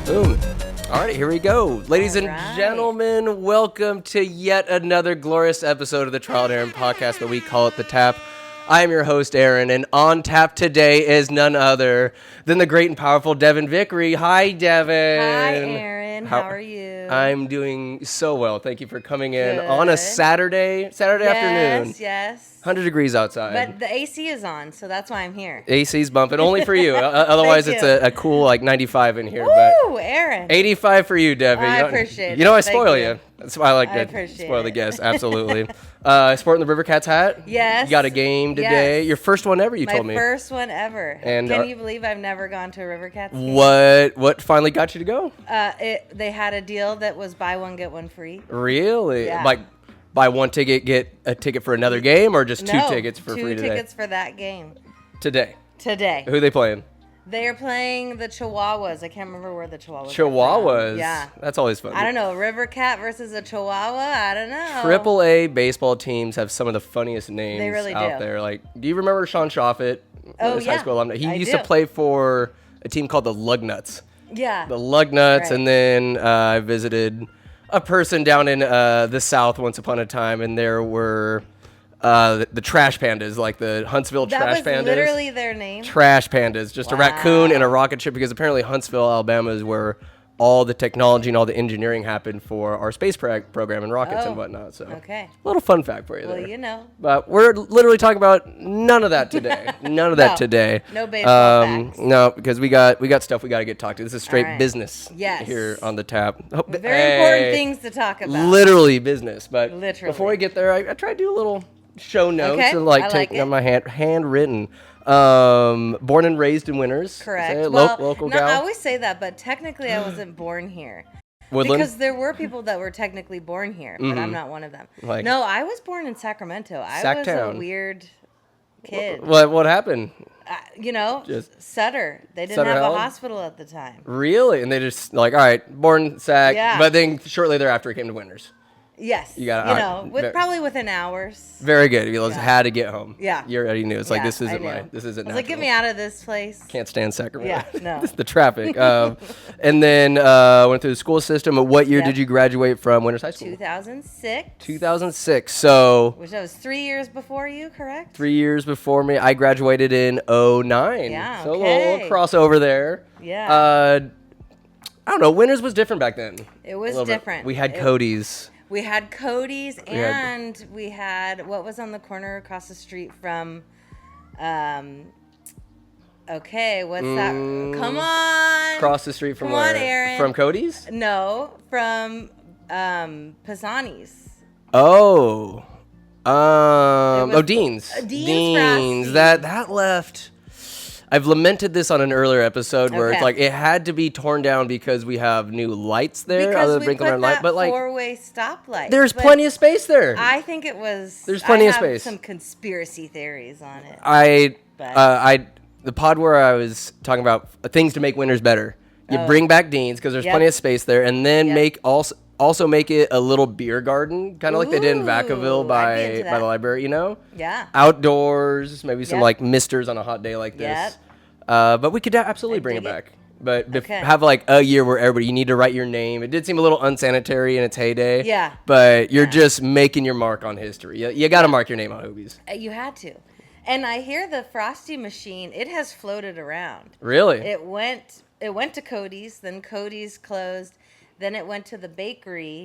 Boom. All right, here we go. Ladies and gentlemen, welcome to yet another glorious episode of the Trial and Aaron podcast, but we call it The Tap. I am your host, Aaron, and on tap today is none other than the great and powerful Devon Vickrey. Hi, Devon. Hi, Aaron. How are you? I'm doing so well. Thank you for coming in on a Saturday afternoon. Yes. 100 degrees outside. But the AC is on, so that's why I'm here. AC's bumping, only for you. Otherwise, it's a cool 95 in here. Woo, Aaron. 85 for you, Devon. I appreciate it. You know I spoil you. That's why I like to spoil spoil the guests. Absolutely. Sporting the River Cats hat. Yes. You got a game today. Yes. Your first one ever, you told me. My first one ever. And, can you believe I've never gone to a River Cats game? What finally got you to go? They had a deal that was buy one, get one free. Really? Yeah. Like buy one ticket, get a ticket for another game, or just two tickets for free today? 2 tickets for that game. Today. Today. Who are they playing? They are playing the Chihuahuas. I can't remember where the Chihuahuas are Chihuahuas? from. Yeah. That's always fun. I don't know. River Cat versus a Chihuahua? I don't know. AAA baseball teams have some of the funniest names They really out do. there. Like, do you remember Sean Shoffett? Oh, High school alumni. He I used do. to play for a team called the Lugnuts. Yeah. The Lugnuts, Right. and then I visited a person down in the South once upon a time, and there were the Trash Pandas, like the Huntsville Trash Pandas. That was literally their name? Trash Pandas, just a raccoon and a rocket ship, because apparently Huntsville, Alabama is where all the technology and all the engineering happened for our space program and rockets and whatnot. So, okay. A little fun fact for you there. Well, you know. But we're literally talking about none of that today. None of that today. No baseball facts. No, because we got stuff we got to get talked to. This is straight right. business. Yes. Here on the tap. Oh, Very important things to talk about. Literally business. But Literally. before we get there, I try to do a little show notes Okay, and I take like it. my handwritten. Born and raised in Winters. Correct. Say it, Well, local no, gal. I always say that, but technically I wasn't born here. Woodland? Because there were people that were technically born here, but I'm not one of them. Like- no, I was born in Sacramento. I was Sacktown. a weird kid. What happened? Just Sutter. They didn't Sutter have Health? a hospital at the time. Really? And they just like, all right, born Sac, Yeah. but then shortly thereafter it came to Winters. Yes. You got probably within hours. Very good. You had to get home. Yeah. You already knew. It's like Yeah, this isn't I knew. this isn't I was like, get natural. me out of this place. Can't stand Sacramento. Yeah, no. Just the traffic. And then went through the school system. What year Yep. did you graduate from Winters High School? 2006. 2006. So Which that was 3 years before you, correct? 3 years before me. I graduated in 2009. Yeah, So a okay. little crossover there. Yeah. I don't know. Winters was different back then. It was A little bit. different. We had Cody's. We had Cody's, We had- and we had what was on the corner across the street from. Okay, what's that? Come on. Across the street from Come on, where? Aaron. From Cody's? No, from Pisani's. Oh. was- Dean's. Dean's Frosty. That left. I've lamented this on an earlier episode where it's Okay. like it had to be torn down because we have new lights there. Because other we than put Brinkman light, that but like four-way stoplight. there's But plenty of space there. I think it was. There's plenty of I have space. some conspiracy theories on it. The pod where I was talking about things to make Winters better. You bring back Dean's because there's Yep. plenty of space there, and then Yep. make also make it a little beer garden, kind of like they did in Ooh, Vacaville I'd be by into the that. library, Yeah. Outdoors, maybe some Yep. like misters on a hot day like this. Yep. But we could absolutely I bring it dig it. back. But Okay. have like a year where everybody, you need to write your name. It did seem a little unsanitary in its heyday. Yeah. But you're just making your mark on history. You got to mark your name on Hoobies. You had to. And I hear the Frosty machine, it has floated around. Really? It went to Cody's, then Cody's closed, then it went to the bakery,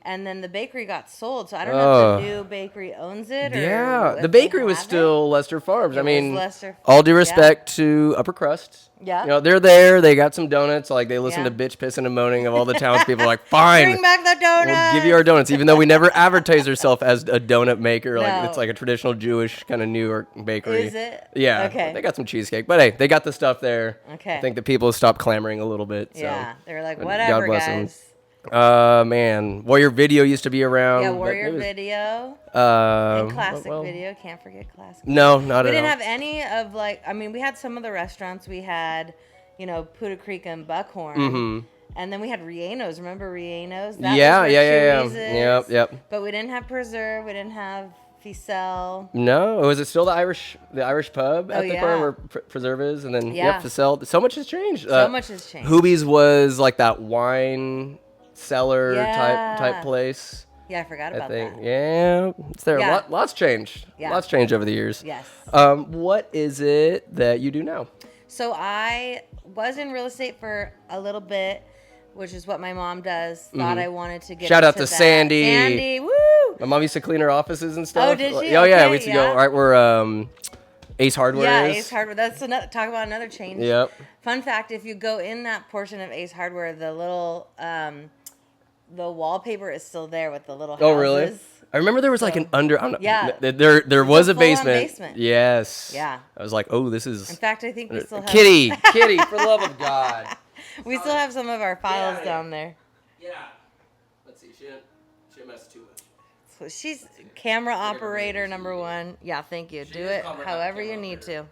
and then the bakery got sold. So I don't know if the new bakery owns it or Yeah, if the they bakery was have it. still Lester Farms. It I was mean, Lester- all due yeah. respect to Upper Crust. Yeah. You know, they're there. They got some donuts. Like, they listen Yeah. to bitch pissing and moaning of all the townspeople. Like, fine. Bring back the donuts. We'll give you our donuts, even though we never advertise ourselves as a donut maker. Like, No. it's like a traditional Jewish kind of New York bakery. Is it? Yeah. Okay. They got some cheesecake. But hey, they got the stuff there. Okay. I think the people stopped clamoring a little bit. So. Yeah. They were like, God whatever, bless 'em. guys. Man, Warrior Video used to be around. Yeah, Warrior Video. And Classic Video. Can't forget Classic. No, not at all. We didn't have any of we had some of the restaurants. We had, Puda Creek and Buckhorn. Mm-hmm. And then we had Rieno's. Remember Rieno's? Yeah. Yep. But we didn't have Preserve. We didn't have Ficelle. No, was it still the Irish pub at the corner where Preserve is, and then Ficelle. So much has changed. Hoobie's was like that wine cellar type place. Yeah, I forgot about that. Yeah, it's there. Yeah. Lots changed. Yeah. Lots changed over the years. Yes. What is it that you do now? So I was in real estate for a little bit, which is what my mom does. Thought I wanted to get Shout out to that. Sandy. Sandy, woo! My mom used to clean her offices and stuff. Oh, did she? Oh, yeah. Okay, We used to go right where Ace Hardware is. Yeah, Ace Hardware. That's talk about another change. Yep. Fun fact, if you go in that portion of Ace Hardware, the little, the wallpaper is still there with the little houses. Oh, really? I remember there was like an under. Yeah. There was a basement. Yes. Yeah. I was like, oh, this is. In fact, I think we still have. Kitty, for the love of God. We still have some of our files down there. Yeah. Let's see. She didn't mess too much. So she's camera operator number 1. Yeah, thank you. Do it however you need to.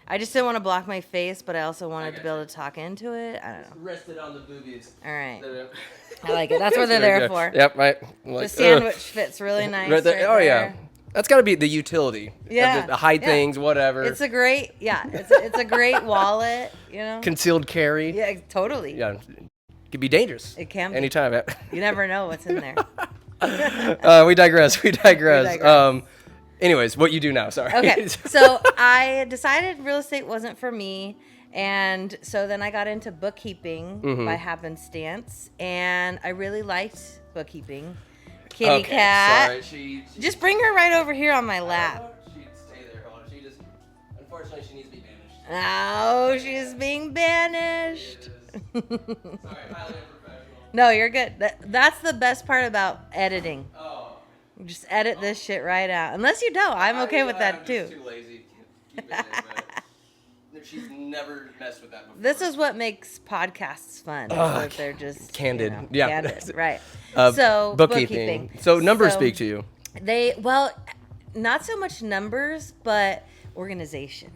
I just didn't want to block my face, but I also wanted to be able to talk into it. I don't know. Rested on the boobies. All right. I like it. That's what they're there for. Yep, right. The sandwich fits really nice. Right there. Oh, yeah. That's got to be the utility. Yeah. To hide things, whatever. It's a great, it's a great wallet, Concealed carry. Yeah, totally. Yeah. It could be dangerous. It can be. Anytime. You never know what's in there. We digress. Anyways, what you do now, sorry. Okay, so I decided real estate wasn't for me, and so then I got into bookkeeping by happenstance, and I really liked bookkeeping. Kitty cat. Sorry, just bring her right over here on my lap. She'd stay there. Hold on. Unfortunately, she needs to be banished. Oh, she's being banished. Sorry, highly unprofessional. No, you're good. That's the best part about editing. Oh. Just edit this shit right out. Unless you don't. I'm okay with that too. I'm just too lazy to keep it in, but she's never messed with that before. This is what makes podcasts fun. That they're just candid. Candid. Right. So bookkeeping. So numbers speak to you. Not so much numbers, but organization.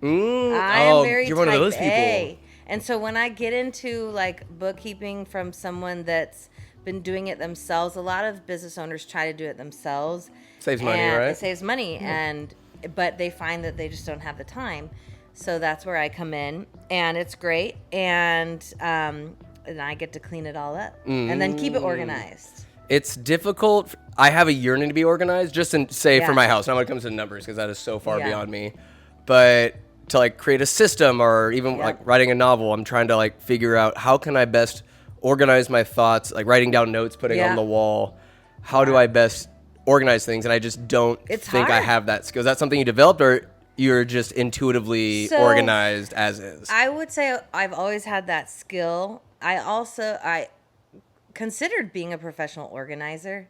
I am very you're one of those people. A. And so when I get into like bookkeeping from someone that's been doing it themselves, a lot of business owners try to do it themselves. Saves money, right? It saves money, but they find that they just don't have the time. So that's where I come in, and it's great, and I get to clean it all up and then keep it organized. It's difficult. I have a yearning to be organized, just for my house. Not when it comes to numbers, because that is so far beyond me. But to like create a system, or even like writing a novel, I'm trying to like figure out how can I best organize my thoughts, like writing down notes, putting on the wall. How do I best organize things? And I just don't think I have that skill. Is that something you developed, or you're just intuitively organized as is? I would say I've always had that skill. I considered being a professional organizer,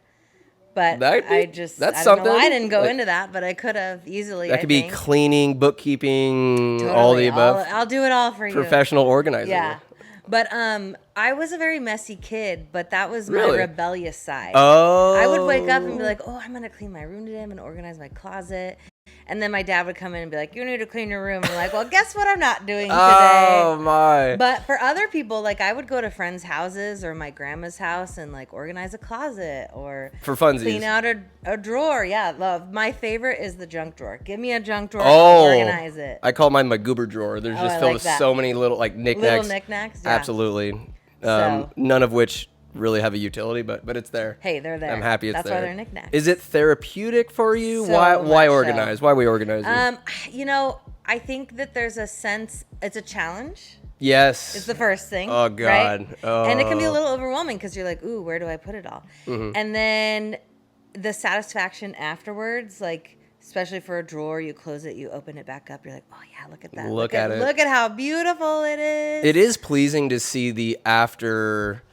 but I don't know. I didn't go into that, but I could have easily. That could be cleaning, bookkeeping, all the above. I'll do it all for you. Professional organizer. Yeah. But I was a very messy kid, but that was my rebellious side. Oh. I would wake up and be like, I'm going to clean my room today. I'm going to organize my closet. And then my dad would come in and be like, you need to clean your room. I'm like, well, guess what I'm not doing today? Oh, my. But for other people, like I would go to friends' houses or my grandma's house and like organize a closet or for funsies. Clean out a drawer. Yeah, love. My favorite is the junk drawer. Give me a junk drawer. I'll organize it. I call mine my goober drawer. There's just filled with so many little like knickknacks. Little knickknacks, yeah. Absolutely. None of which really have a utility, but it's there. Hey, they're there. I'm happy it's there. That's there. why they're knickknacks. Is it therapeutic for you? So why organize? Why are we organizing? I think that there's a sense, it's a challenge. Yes. It's the first thing. Oh, God. Right? Oh. And it can be a little overwhelming because you're like, ooh, where do I put it all? Mm-hmm. And then the satisfaction afterwards, like, especially for a drawer, you close it, you open it back up. You're like, oh, yeah, look at that. Look at it. Look at how beautiful it is. It is pleasing to see the after,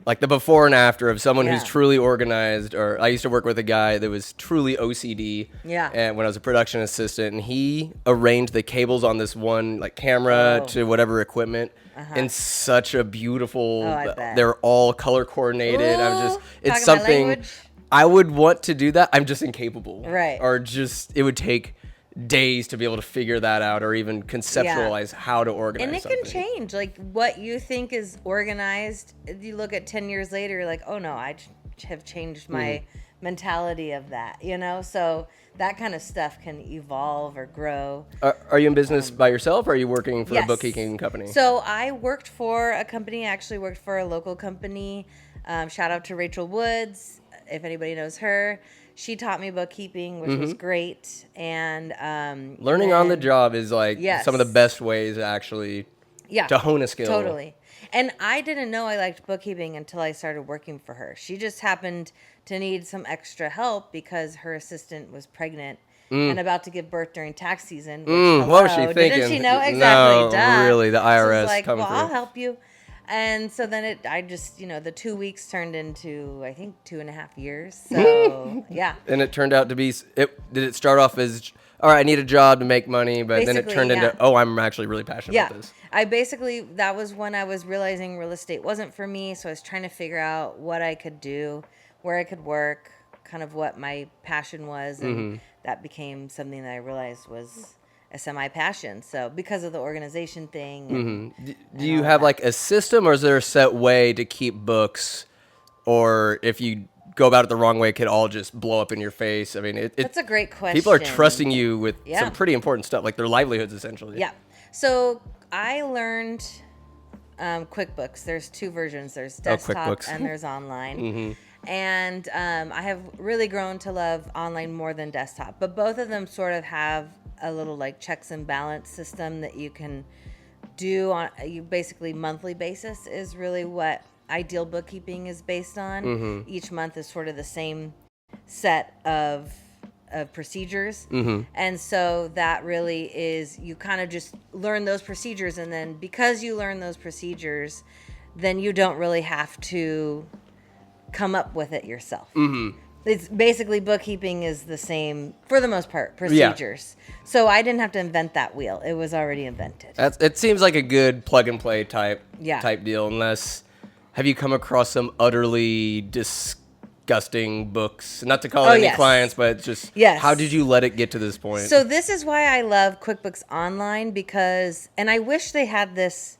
like the before and after of someone who's Yeah. truly organized. Or I used to work with a guy that was truly OCD. Yeah. And when I was a production assistant, and he arranged the cables on this one like camera to whatever equipment in such a beautiful. I bet. They're all color coordinated. I'm just it's Talking my something language. I would want to do that. I'm just incapable. Right. Or just it would take days to be able to figure that out or even conceptualize how to organize And it something. can change. Like what you think is organized, you look at 10 years later, you're like, oh no, I have changed my mentality of that, you know? So that kind of stuff can evolve or grow. Are you in business by yourself or are you working for a Yes. bookkeeping company? So I worked for a company, I actually worked for a local company. Shout out to Rachel Woods, if anybody knows her. She taught me bookkeeping, which was great. And Learning on the job is like Yes. some of the best ways actually to hone a skill. Totally. And I didn't know I liked bookkeeping until I started working for her. She just happened to need some extra help because her assistant was pregnant and about to give birth during tax season. Which, What was she thinking? Didn't she know? Exactly. No, Duh. really, the IRS She's like, coming well, I'll through. help you. And so then I just, the 2 weeks turned into, I think, 2.5 years. So, yeah. And it turned out to be, did it start off as, all right, I need a job to make money, but then it Basically, turned into, yeah. oh, I'm actually really passionate Yeah. about this. That was when I was realizing real estate wasn't for me. So I was trying to figure out what I could do, where I could work, kind of what my passion was. And that became something that I realized was a semi-passion. So because of the organization thing. And, Do you have like a system or is there a set way to keep books? Or if you go about it the wrong way, it could all just blow up in your face? I mean, that's a great question. People are trusting you with Yeah. some pretty important stuff, like their livelihoods essentially. Yeah. So I learned QuickBooks. There's two versions. There's desktop QuickBooks. and there's online. And I have really grown to love online more than desktop. But both of them sort of have a little like checks and balance system that you can do on you basically monthly basis is really what ideal bookkeeping is based on. Each month is sort of the same set of procedures. And so that really is, you kind of just learn those procedures. And then because you learn those procedures, then you don't really have to come up with it yourself. It's basically bookkeeping is the same for the most part, procedures. So I didn't have to invent that wheel. It was already invented. It seems like a good plug and play type Yeah. deal. Unless, have you come across some utterly disgusting books? Not to call any yes. clients, but just Yes. how did you let it get to this point? So this is why I love QuickBooks Online because, and I wish they had this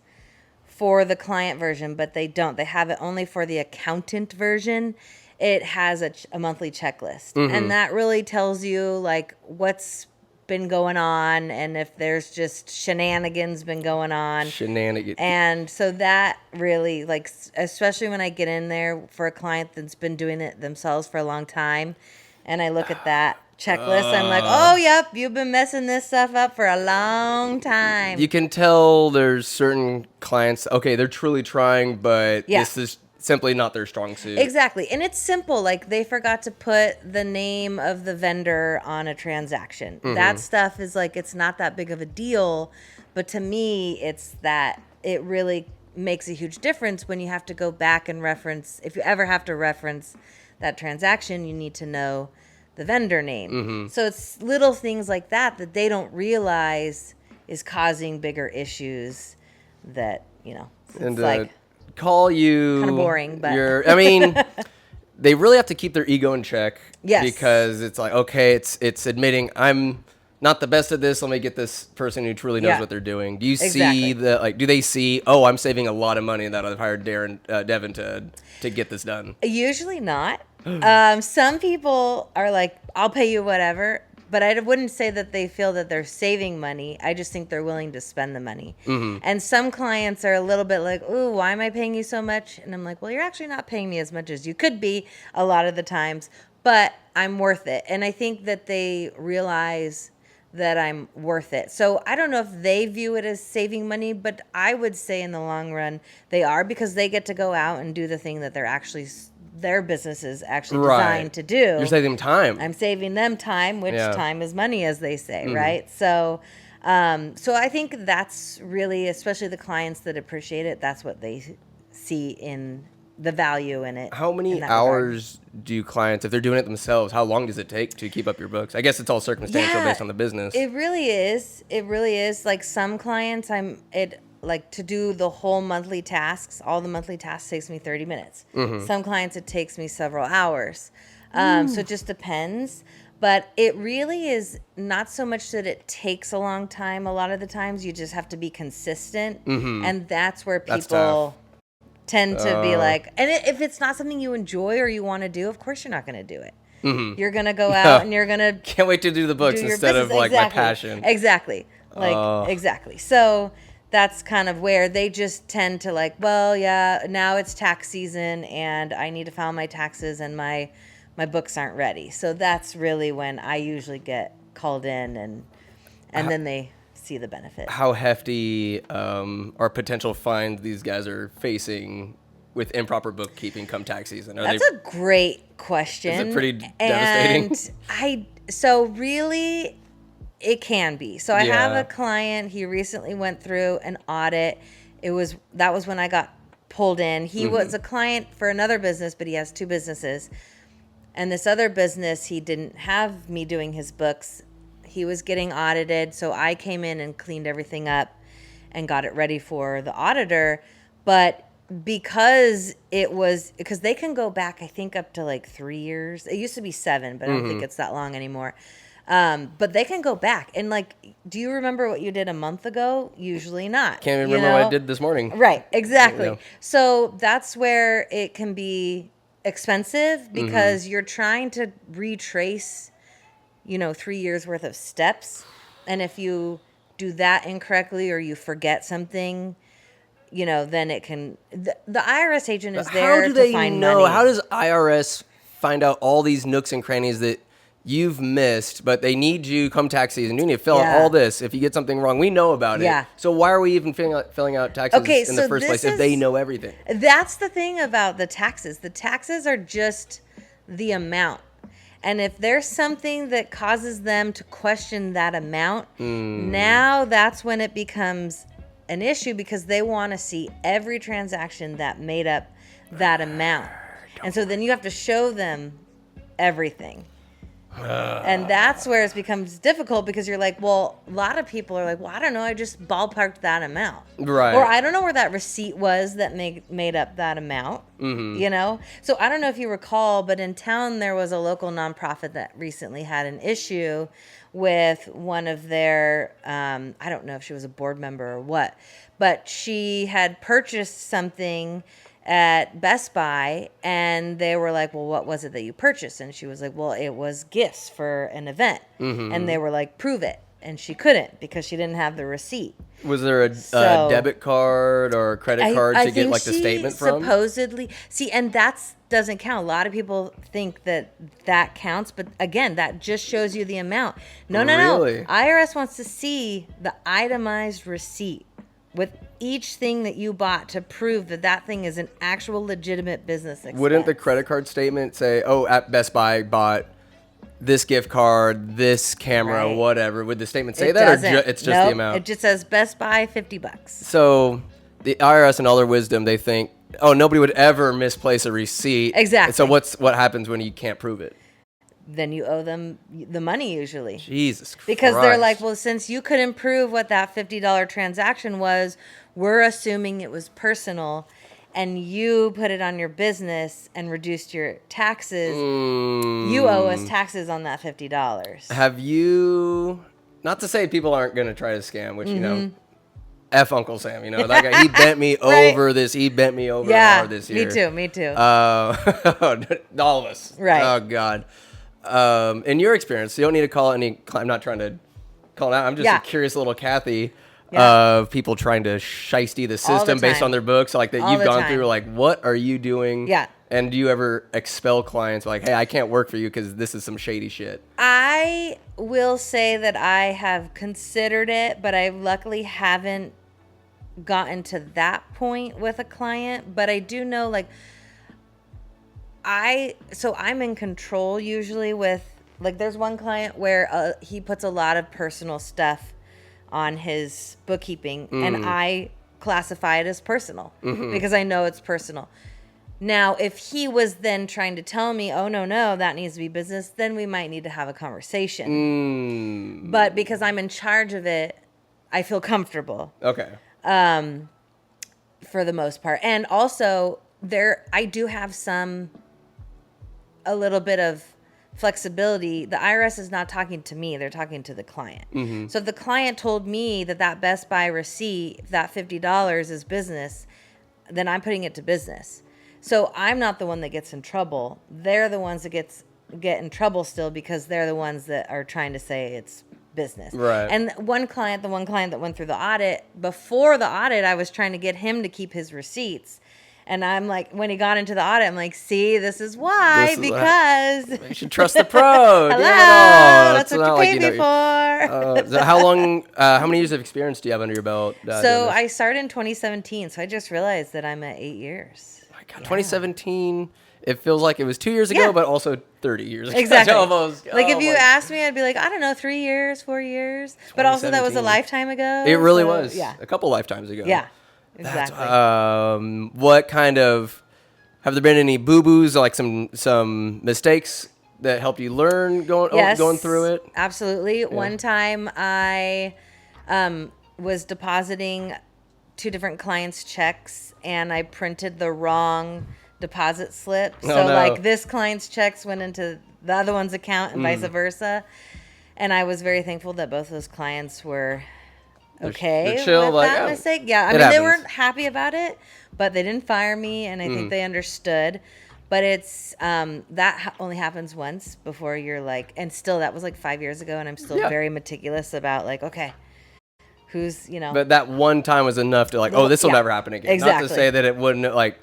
for the client version, but they don't. They have it only for the accountant version. It has a monthly checklist. And that really tells you like what's been going on and if there's just shenanigans been going on. Shenanigans. And so that really, like, especially when I get in there for a client that's been doing it themselves for a long time, and I look at that checklist, I'm like, oh, yep, you've been messing this stuff up for a long time. You can tell there's certain clients, okay, they're truly trying, but Yeah. this is simply not their strong suit. Exactly. And it's simple. Like, they forgot to put the name of the vendor on a transaction. That stuff is like, it's not that big of a deal. But to me, it's that it really makes a huge difference when you have to go back and reference. If you ever have to reference that transaction, you need to know the vendor name. So it's little things like that that they don't realize is causing bigger issues that, it's And like call you kind of boring, but I mean, they really have to keep their ego in check. Yes. Because it's like, okay, it's admitting I'm not the best at this. Let me get this person who truly knows Yeah. what they're doing. Do you Exactly. see do they see, oh, I'm saving a lot of money that I've hired Devon to get this done? Usually not. Some people are like, I'll pay you whatever, but I wouldn't say that they feel that they're saving money. I just think they're willing to spend the money. And some clients are a little bit like, ooh, why am I paying you so much? And I'm like, well, you're actually not paying me as much as you could be a lot of the times, but I'm worth it. And I think that they realize that I'm worth it. So I don't know if they view it as saving money, but I would say in the long run they are, because they get to go out and do the thing that their business is actually designed to do. You're saving them time. I'm saving them time, which time is money, as they say, right? So, so I think that's really, especially the clients that appreciate it, that's what they see in the value in it. How many hours do clients, if they're doing it themselves, how long does it take to keep up your books? I guess it's all circumstantial based on the business. It really is. It really is. Like some clients, like to do the whole monthly tasks, all the monthly tasks takes me 30 minutes. Some clients, it takes me several hours. So it just depends. But it really is not so much that it takes a long time. A lot of the times you just have to be consistent. And that's where people tend to be like, and if it's not something you enjoy or you want to do, of course you're not going to do it. You're going to go out and you're going to... Can't wait to do the books instead of like my passion. Exactly. Exactly. So that's kind of where they just tend to like, well, yeah, now it's tax season and I need to file my taxes and my books aren't ready. So that's really when I usually get called in and then they see the benefit. How hefty are potential fines these guys are facing with improper bookkeeping come tax season? That's a great question. Is it pretty devastating? So really, it can be. So I have a client, he recently went through an audit. That was when I got pulled in. He was a client for another business, but he has two businesses. And this other business, he didn't have me doing his books. He was getting audited, so I came in and cleaned everything up and got it ready for the auditor. But because they can go back, I think up to like 3 years. It used to be 7, but I don't think it's that long anymore. But they can go back. And like, do you remember what you did a month ago? Usually not. Can't even remember what I did this morning. Right, exactly. So that's where it can be expensive because you're trying to retrace 3 years worth of steps. And if you do that incorrectly or you forget something, then it can, the IRS agent is there to find money. How does IRS find out all these nooks and crannies that you've missed, but they need you come tax season? You need to fill out all this. If you get something wrong, we know about it. So why are we even filling out taxes in the first place if they know everything? That's the thing about the taxes. The taxes are just the amount. And if there's something that causes them to question that amount, now that's when it becomes an issue because they want to see every transaction that made up that amount. And so then you have to show them everything. And that's where it becomes difficult because you're like, well, a lot of people are like, well, I don't know, I just ballparked that amount. Right. Or I don't know where that receipt was that made up that amount, So I don't know if you recall, but in town there was a local nonprofit that recently had an issue with one of their, I don't know if she was a board member or what, but she had purchased something at Best Buy and they were like, well, what was it that you purchased? And she was like, well, it was gifts for an event. And they were like, prove it. And she couldn't because she didn't have the receipt. Was there a debit card or a credit card to get like the statement from? Supposedly. See, and that doesn't count. A lot of people think that counts. But again, that just shows you the amount. No. IRS wants to see the itemized receipt with each thing that you bought to prove that thing is an actual legitimate business expense. Wouldn't the credit card statement say, oh, at Best Buy bought this gift card, this camera, whatever? Would the statement say that, or it's just the amount? It just says Best Buy $50. So the IRS, in all their wisdom, they think, oh, nobody would ever misplace a receipt. Exactly. So what happens when you can't prove it? Then you owe them the money usually. Jesus Christ. Because they're like, well, since you couldn't prove what that $50 transaction was, we're assuming it was personal, and you put it on your business and reduced your taxes. You owe us taxes on that $50. Have you, not to say people aren't going to try to scam, which, F Uncle Sam, that guy, he bent me over this, he bent me over hard this year. Me too. All of us. Right. Oh, God. In your experience, you don't need to call any, I'm not trying to call it out, I'm just a curious little Kathy of people trying to shiesty the system based on their books, like that you've gone through, like, what are you doing? Yeah. And do you ever expel clients like, hey, I can't work for you because this is some shady shit? I will say that I have considered it, but I luckily haven't gotten to that point with a client. But I do know, like, I'm in control usually with, like, there's one client where he puts a lot of personal stuff on his bookkeeping and I classify it as personal because I know it's personal. Now, if he was then trying to tell me, oh, no, that needs to be business, then we might need to have a conversation. But because I'm in charge of it, I feel comfortable. Okay. For the most part. And also, I do have a little bit of flexibility. The IRS is not talking to me. They're talking to the client. Mm-hmm. So if the client told me that Best Buy receipt, that $50 is business, then I'm putting it to business. So I'm not the one that gets in trouble. They're the ones that get in trouble still because they're the ones that are trying to say it's business. Right. And the one client that went through the audit, before the audit, I was trying to get him to keep his receipts. And I'm like, when he got into the audit, I'm like, see, this is why, because you should trust the pro. Hello, that's what you paid me for. So how many years of experience do you have under your belt? So I started in 2017. So I just realized that I'm at 8 years. Oh my God, 2017. It feels like it was 2 years ago, but also 30 years ago. Exactly. Almost. If you asked me, I'd be like, I don't know, 3 years, 4 years. But also that was a lifetime ago. It really was. Yeah. A couple lifetimes ago. Yeah, exactly. What kind of, have there been any boo-boos, like some mistakes that helped you learn going through it? Absolutely. Yeah. One time I was depositing 2 different clients' checks, and I printed the wrong deposit slip. Like this client's checks went into the other one's account and vice versa. And I was very thankful that both those clients were okay they're chill, with that mistake. Yeah, I mean, they weren't happy about it, but they didn't fire me, and I think they understood. But it's that only happens once before you're like, and still that was like 5 years ago, and I'm still very meticulous about like, okay, who's, But that one time was enough to like, this will never happen again. Exactly. Not to say that it wouldn't, like,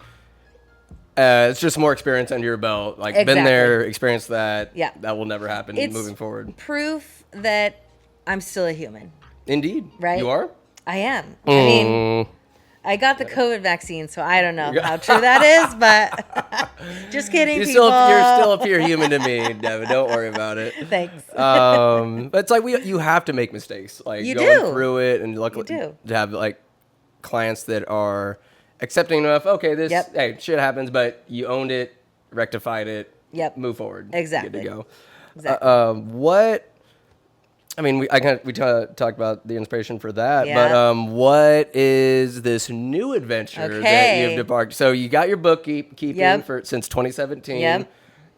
it's just more experience under your belt. Like, been there, experienced that. Yeah. That will never happen moving forward. Proof that I'm still a human. Indeed. Right? You are? I am. I mean, I got the COVID vaccine, so I don't know how true that is, but just kidding, you're people. Still a pure human to me, Devon. Don't worry about it. Thanks. But it's like you have to make mistakes. Like, going through it, and luckily to have like clients that are accepting enough. Okay, hey, shit happens, but you owned it, rectified it. Yep. Move forward. Exactly. Good to go. Exactly. What? I mean, we talked about the inspiration for that, but what is this new adventure that you've departed? So you got your bookkeeping since 2017. Yep.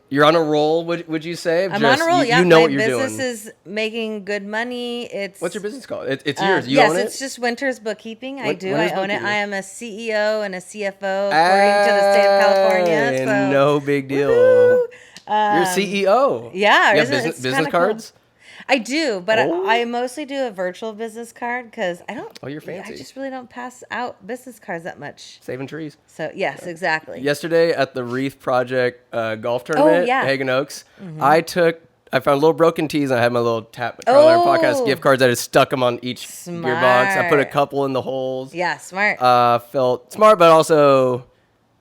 You're on a roll, would you say? I'm on a roll, You know what you're doing. My business is making good money. What's your business called? It's yours. You own it? Yes, it's just Winters Bookkeeping. I own it. I am a CEO and a CFO according to the state of California. So. No big deal. You're CEO. Yeah. You have business cards? Cool. I do, but I mostly do a virtual business card because I don't. Oh, you're fancy. I just really don't pass out business cards that much. Saving trees. So yes, exactly. Yesterday at the Wreath Project golf tournament, Hagen Oaks, I found little broken tees, and I had my little Tap Trial Error Podcast gift cards. I just stuck them on each gearbox. I put a couple in the holes. Yeah, smart. Felt smart, but also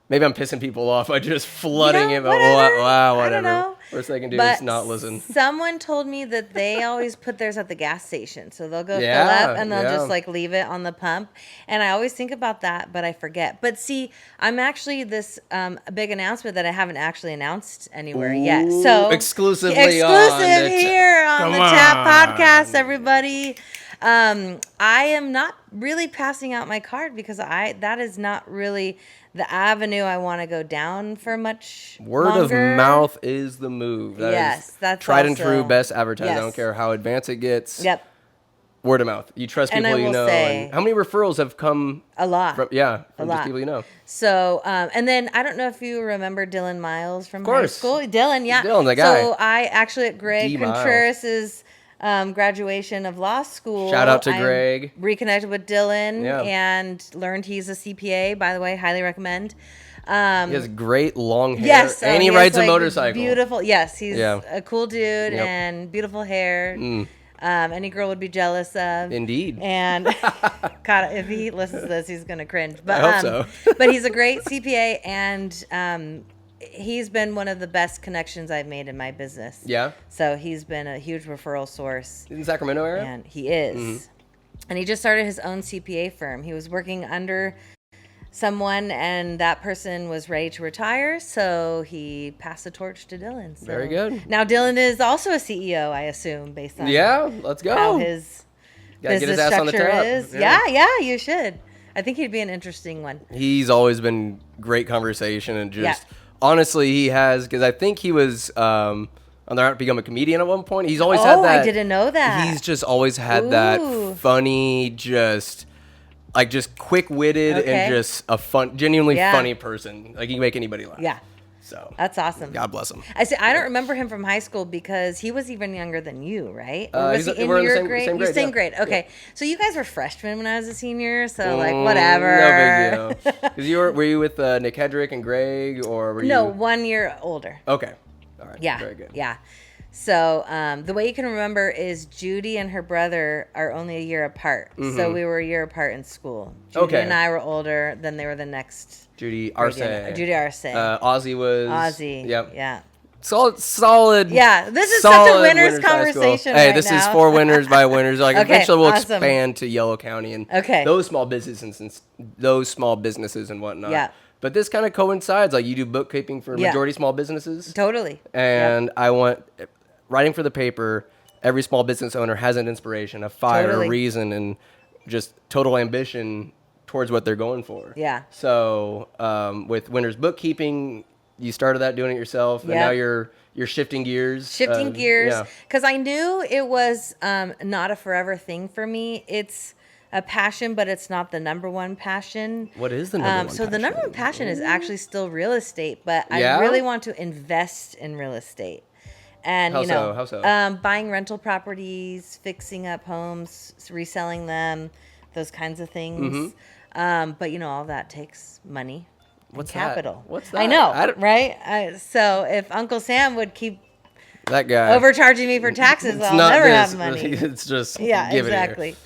maybe I'm pissing people off by just flooding it. Whatever. Wow, whatever. I don't know. Worst they can do is not listen. Someone told me that they always put theirs at the gas station. So they'll go fill up and they'll just like leave it on the pump. And I always think about that, but I forget. But see, I'm actually this big announcement that I haven't actually announced anywhere yet. So exclusive here on the Tap Podcast, everybody. I am not really passing out my card because that is not really the avenue I want to go down for much longer. Of mouth is the move. That's tried and true, best advertising. I don't care how advanced it gets. Yep. Word of mouth. You trust people you know. And how many referrals have come? A lot. From just people you know. So, and then I don't know if you remember Dylan Miles from high school. Dylan, yeah. Dylan, the guy. So I actually at Greg Contreras' graduation of law school. Shout out to Greg. Reconnected with Dylan and learned he's a CPA. By the way, highly recommend. He has great long hair. Yes, and he rides a motorcycle. Beautiful. Yes, he's a cool dude and beautiful hair. Any girl would be jealous of. Indeed. And God, if he listens to this, he's gonna cringe. But I hope so. But he's a great CPA, and he's been one of the best connections I've made in my business. Yeah. So he's been a huge referral source. In the Sacramento area? And he is. And he just started his own CPA firm. He was working under someone, and that person was ready to retire, so he passed the torch to Dylan. So Very good. Now Dylan is also a CEO, I assume, based on let's go. how his Gotta get his business ass on the structure tap. is. Yeah, you should. I think he'd be an interesting one. He's always been great conversation, and just honestly, he has, because I think he was on the route to become a comedian at one point. He's always had that. I didn't know that. He's just always had that funny, just quick-witted and just a genuinely funny person. Like, he can make anybody laugh. Yeah. So that's awesome. God bless him. I don't remember him from high school because he was even younger than you, right? Or was he in we're in your the grade? same grade. Same grade. Okay. Yeah. So you guys were freshmen when I was a senior, so like whatever. No big deal. Because were you with Nick Hedrick and Greg, or were you? No, 1 year older. Okay. All right. Yeah. Very good. Yeah. So the way you can remember is Judy and her brother are only a year apart. So we were a year apart in school. Judy and I were older. Then they were the next. Judy Arce. Ozzy was. Ozzy. Yep. Yeah. Solid. Yeah. This is such a Winters conversation. Hey, right this now. is for Winters by Winters. Like, eventually we'll awesome. expand to Yellow County and those small businesses and whatnot. Yeah. But this kind of coincides. Like, you do bookkeeping for majority small businesses. Totally. And I want writing for the paper. Every small business owner has an inspiration, a fire, a reason, and just total ambition towards what they're going for. Yeah. So with Winters Bookkeeping, you started that doing it yourself, and now you're shifting gears. Because I knew it was not a forever thing for me. It's a passion, but it's not the number one passion. What is the number one passion? So the number one passion is actually still real estate, but I really want to invest in real estate. And How so? Buying rental properties, fixing up homes, reselling them, those kinds of things. But all that takes money. What's capital? What's that? I know, right? So if Uncle Sam would keep that guy overcharging me for taxes, I'll never have money. It's just exactly.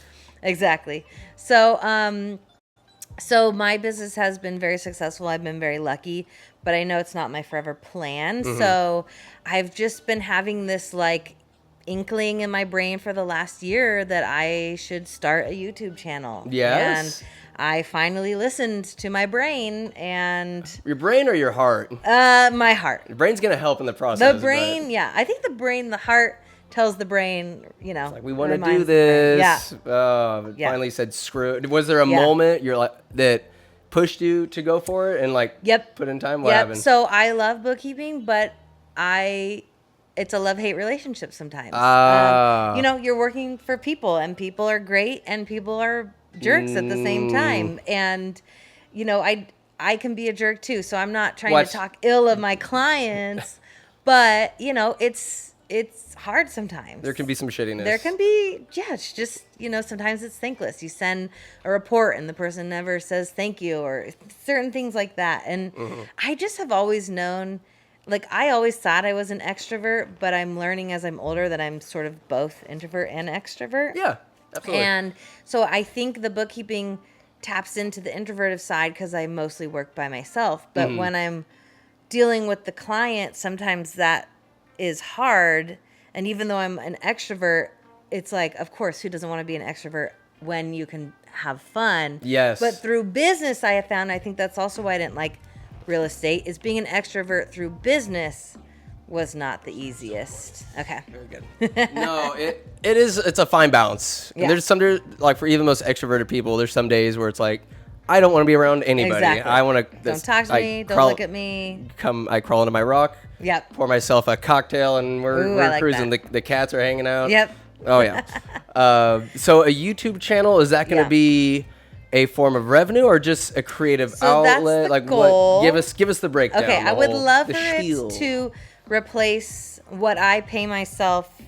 So my business has been very successful. I've been very lucky, but I know it's not my forever plan. So I've just been having this like inkling in my brain for the last year that I should start a YouTube channel. Yes. And I finally listened to my brain and... Your brain or your heart? My heart. Your brain's going to help in the process. The brain, I think the heart tells the brain, It's like, we want to do this. Finally said screw it. Was there a moment you're like that pushed you to go for it and put in time? What happened? So I love bookkeeping, but it's a love-hate relationship sometimes. You're working for people, and people are great, and people are jerks at the same time. And, I can be a jerk too. So I'm not trying to talk ill of my clients, but, it's hard sometimes. There can be some shittiness. There can be, it's just, sometimes it's thankless. You send a report and the person never says thank you or certain things like that. And I just have always known, I always thought I was an extrovert, but I'm learning as I'm older that I'm sort of both introvert and extrovert. Yeah, absolutely. And so I think the bookkeeping taps into the introverted side because I mostly work by myself. But when I'm dealing with the client, sometimes that is hard. And even though I'm an extrovert, it's like, of course, who doesn't want to be an extrovert when you can have fun? Yes. But through business, I have found, I think that's also why I didn't like real estate, is being an extrovert through business was not the easiest. Okay. Very good. No, it's a fine balance. Yeah. There's some, for even most extroverted people, there's some days where it's like, I don't want to be around anybody. Exactly. I want to... Don't talk to me. Don't look at me. I crawl into my rock. Yep. Pour myself a cocktail, and we're cruising. The cats are hanging out. Yep. Oh, yeah. So a YouTube channel, is that going to be a form of revenue or just a creative outlet? That's the goal. Give us the breakdown. Okay, I would love for it to replace what I pay myself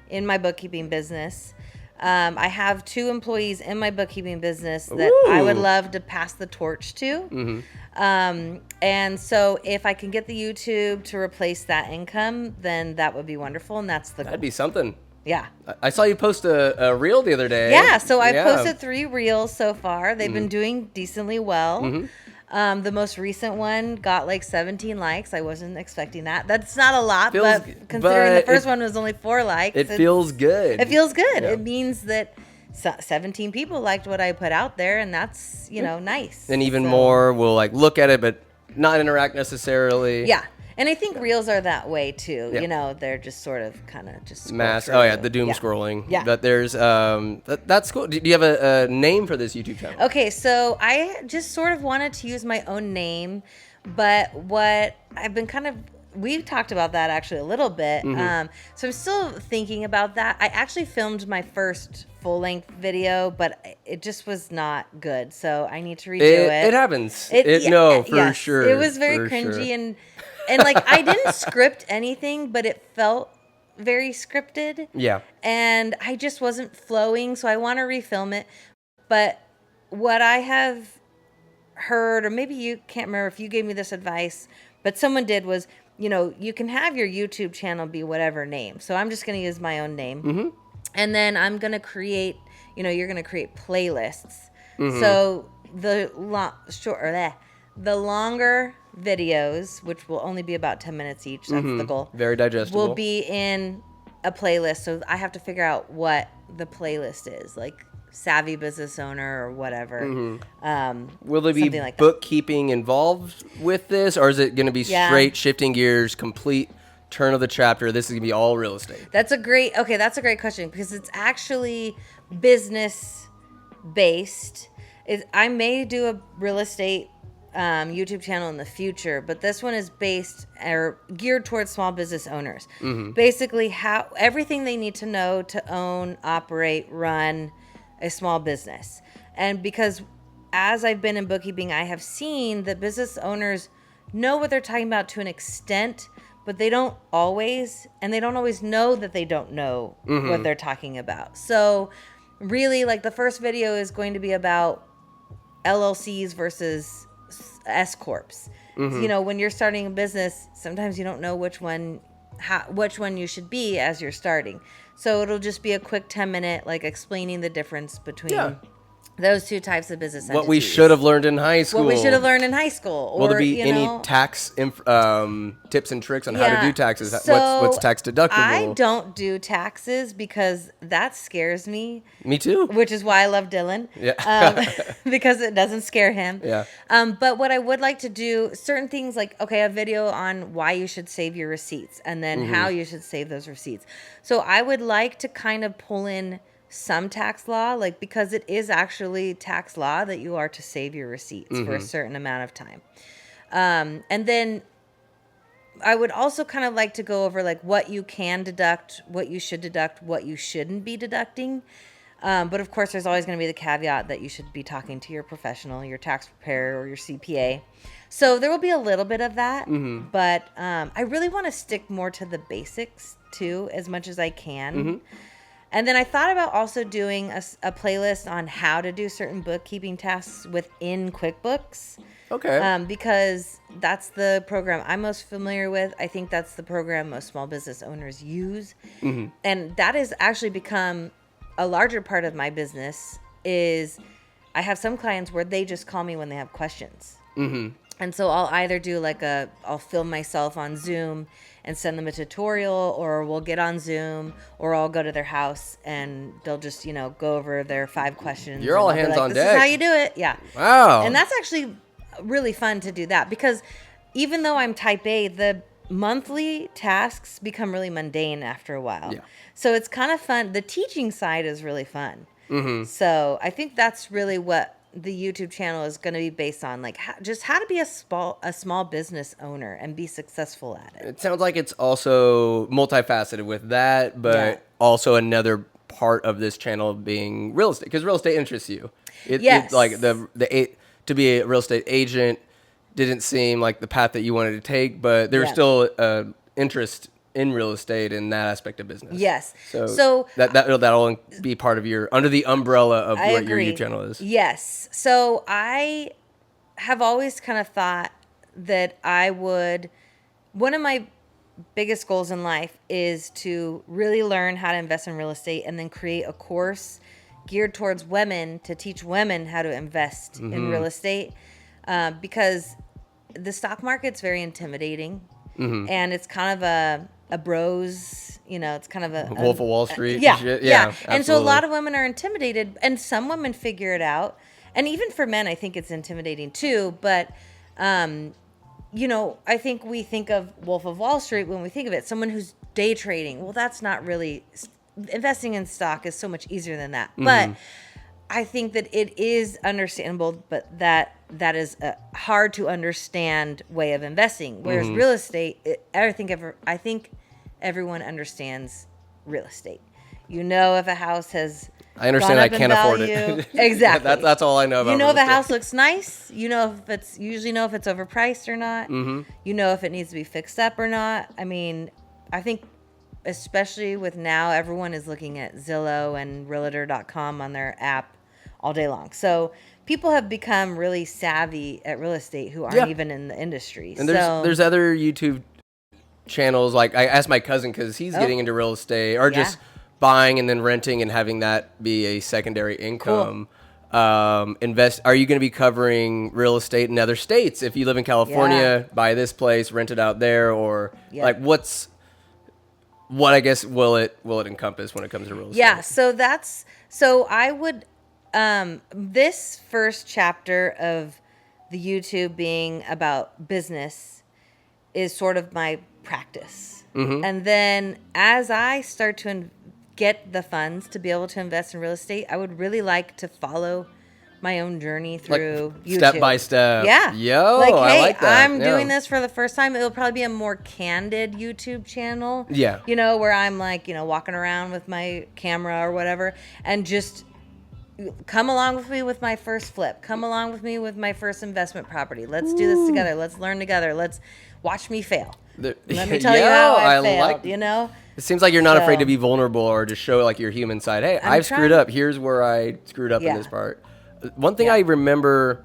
in my bookkeeping business. I have 2 employees in my bookkeeping business that I would love to pass the torch to. And so if I can get the YouTube to replace that income, then that would be wonderful. And that's the goal. That'd be something. Yeah. I saw you post a reel the other day. Yeah, so I posted 3 reels so far. They've been doing decently well. The most recent one got 17 likes. I wasn't expecting that. That's not a lot, but considering the first one was only 4 likes. It feels good. It feels good. Yeah. It means that 17 people liked what I put out there, and that's, nice. And even more will like look at it, but not interact necessarily. Yeah. And I think reels are that way too. Yeah. They're just sort of kind of just Mass. through. Oh yeah, the doom scrolling. Yeah. But there's that's cool. Do you have a name for this YouTube channel? Okay, so I just sort of wanted to use my own name, but what I've been we've talked about that actually a little bit. So I'm still thinking about that. I actually filmed my first full-length video, but it just was not good. So I need to redo it. It happens. Yes, Sure. It was very cringy and like I didn't script anything, but it felt very scripted. Yeah. And I just wasn't flowing, so I want to refilm it. But what I have heard, or maybe you can't remember if you gave me this advice, but someone did, was, you can have your YouTube channel be whatever name. So I'm just going to use my own name. And then I'm going to create, you're going to create playlists. So the longer videos, which will only be about 10 minutes each, that's the goal. Very digestible. Will be in a playlist. So I have to figure out what the playlist is, like savvy business owner or whatever. Will there be like bookkeeping involved with this, or is it going to be straight shifting gears, complete turn of the chapter? This is going to be all real estate. That's a great question, because it's actually business based. I may do a real estate YouTube channel in the future, but this one is based or geared towards small business owners. Basically, how everything they need to know to own, operate, run a small business. And because as I've been in bookkeeping, I have seen that business owners know what they're talking about to an extent, but they don't always know that they don't know what they're talking about. So really, like, the first video is going to be about LLCs versus S corps. When you're starting a business, sometimes you don't know which one you should be as you're starting. So it'll just be a quick 10-minute, like, explaining the difference between those two types of business entities. What we should have learned in high school. Or, will there be any tax tips and tricks on how to do taxes? So what's tax deductible? I don't do taxes because that scares me. Me too. Which is why I love Dylan. Yeah. Because it doesn't scare him. Yeah. But what I would like to do, certain things like, a video on why you should save your receipts and then how you should save those receipts. So I would like to kind of pull in some tax law, like, because it is actually tax law that you are to save your receipts for a certain amount of time. And then I would also kind of like to go over, like, what you can deduct, what you should deduct, what you shouldn't be deducting. But of course, there's always going to be the caveat that you should be talking to your professional, your tax preparer, or your CPA. So there will be a little bit of that, but I really want to stick more to the basics too, as much as I can. And then I thought about also doing a playlist on how to do certain bookkeeping tasks within QuickBooks. Okay. Because that's the program I'm most familiar with. I think that's the program most small business owners use. And that has actually become a larger part of my business. Is I have some clients where they just call me when they have questions. And so I'll either do I'll film myself on Zoom and send them a tutorial, or we'll get on Zoom, or I'll go to their house and they'll just, go over their 5 questions. You're all hands on deck. This is how you do it. Yeah. Wow. And that's actually really fun to do that, because even though I'm type A, the monthly tasks become really mundane after a while. Yeah. So it's kind of fun. The teaching side is really fun. So I think that's really what the YouTube channel is going to be based on, like, how to be a small business owner and be successful at it. It sounds like it's also multifaceted with that, but also another part of this channel being real estate, because real estate interests you. Yes. Like to be a real estate agent didn't seem like the path that you wanted to take, but there's still interest in real estate in that aspect of business. Yes. So that'll be part of under the umbrella of what agree. your YouTube channel is. Yes. So I have always kind of thought that one of my biggest goals in life is to really learn how to invest in real estate, and then create a course geared towards women to teach women how to invest in real estate, because the stock market's very intimidating. And it's kind of a a bros, it's kind of a Wolf of Wall Street. Yeah, shit. yeah. Absolutely. And so a lot of women are intimidated, and some women figure it out. And even for men, I think it's intimidating too. But, I think we think of Wolf of Wall Street when we think of it. Someone who's day trading. Well, that's not really, investing in stock is so much easier than that. Mm-hmm. But I think that it is understandable, but that is a hard to understand way of investing. Whereas real estate, I think everyone understands real estate. If a house has I understand I can't afford it. Exactly. That's all I know about real if a estate. house looks nice. If it's overpriced or not. Mm-hmm. If it needs to be fixed up or not. I mean, I think especially with now, everyone is looking at Zillow and Realtor.com on their app all day long. So people have become really savvy at real estate who aren't even in the industry. And there's other YouTube channels. Like I asked my cousin because he's getting into real estate or just buying and then renting and having that be a secondary income. Cool. Are you going to be covering real estate in other states? If you live in California, buy this place, rent it out there, or like what I guess will it encompass when it comes to real estate? Yeah, so I would this first chapter of the YouTube being about business is sort of my practice. Mm-hmm. And then as I start to get the funds to be able to invest in real estate, I would really like to follow my own journey through YouTube. Step by step. Yeah. Yo, hey, I like that. I'm doing this for the first time. It'll probably be a more candid YouTube channel. Yeah. Where I'm like, walking around with my camera or whatever and just come along with me with my first flip. Come along with me with my first investment property. Let's do this together. Let's learn together. Let's watch me fail. Let me tell you how I failed, It seems like you're not afraid to be vulnerable or just show like your human side. Hey, I've screwed up. Here's where I screwed up in this part. One thing I remember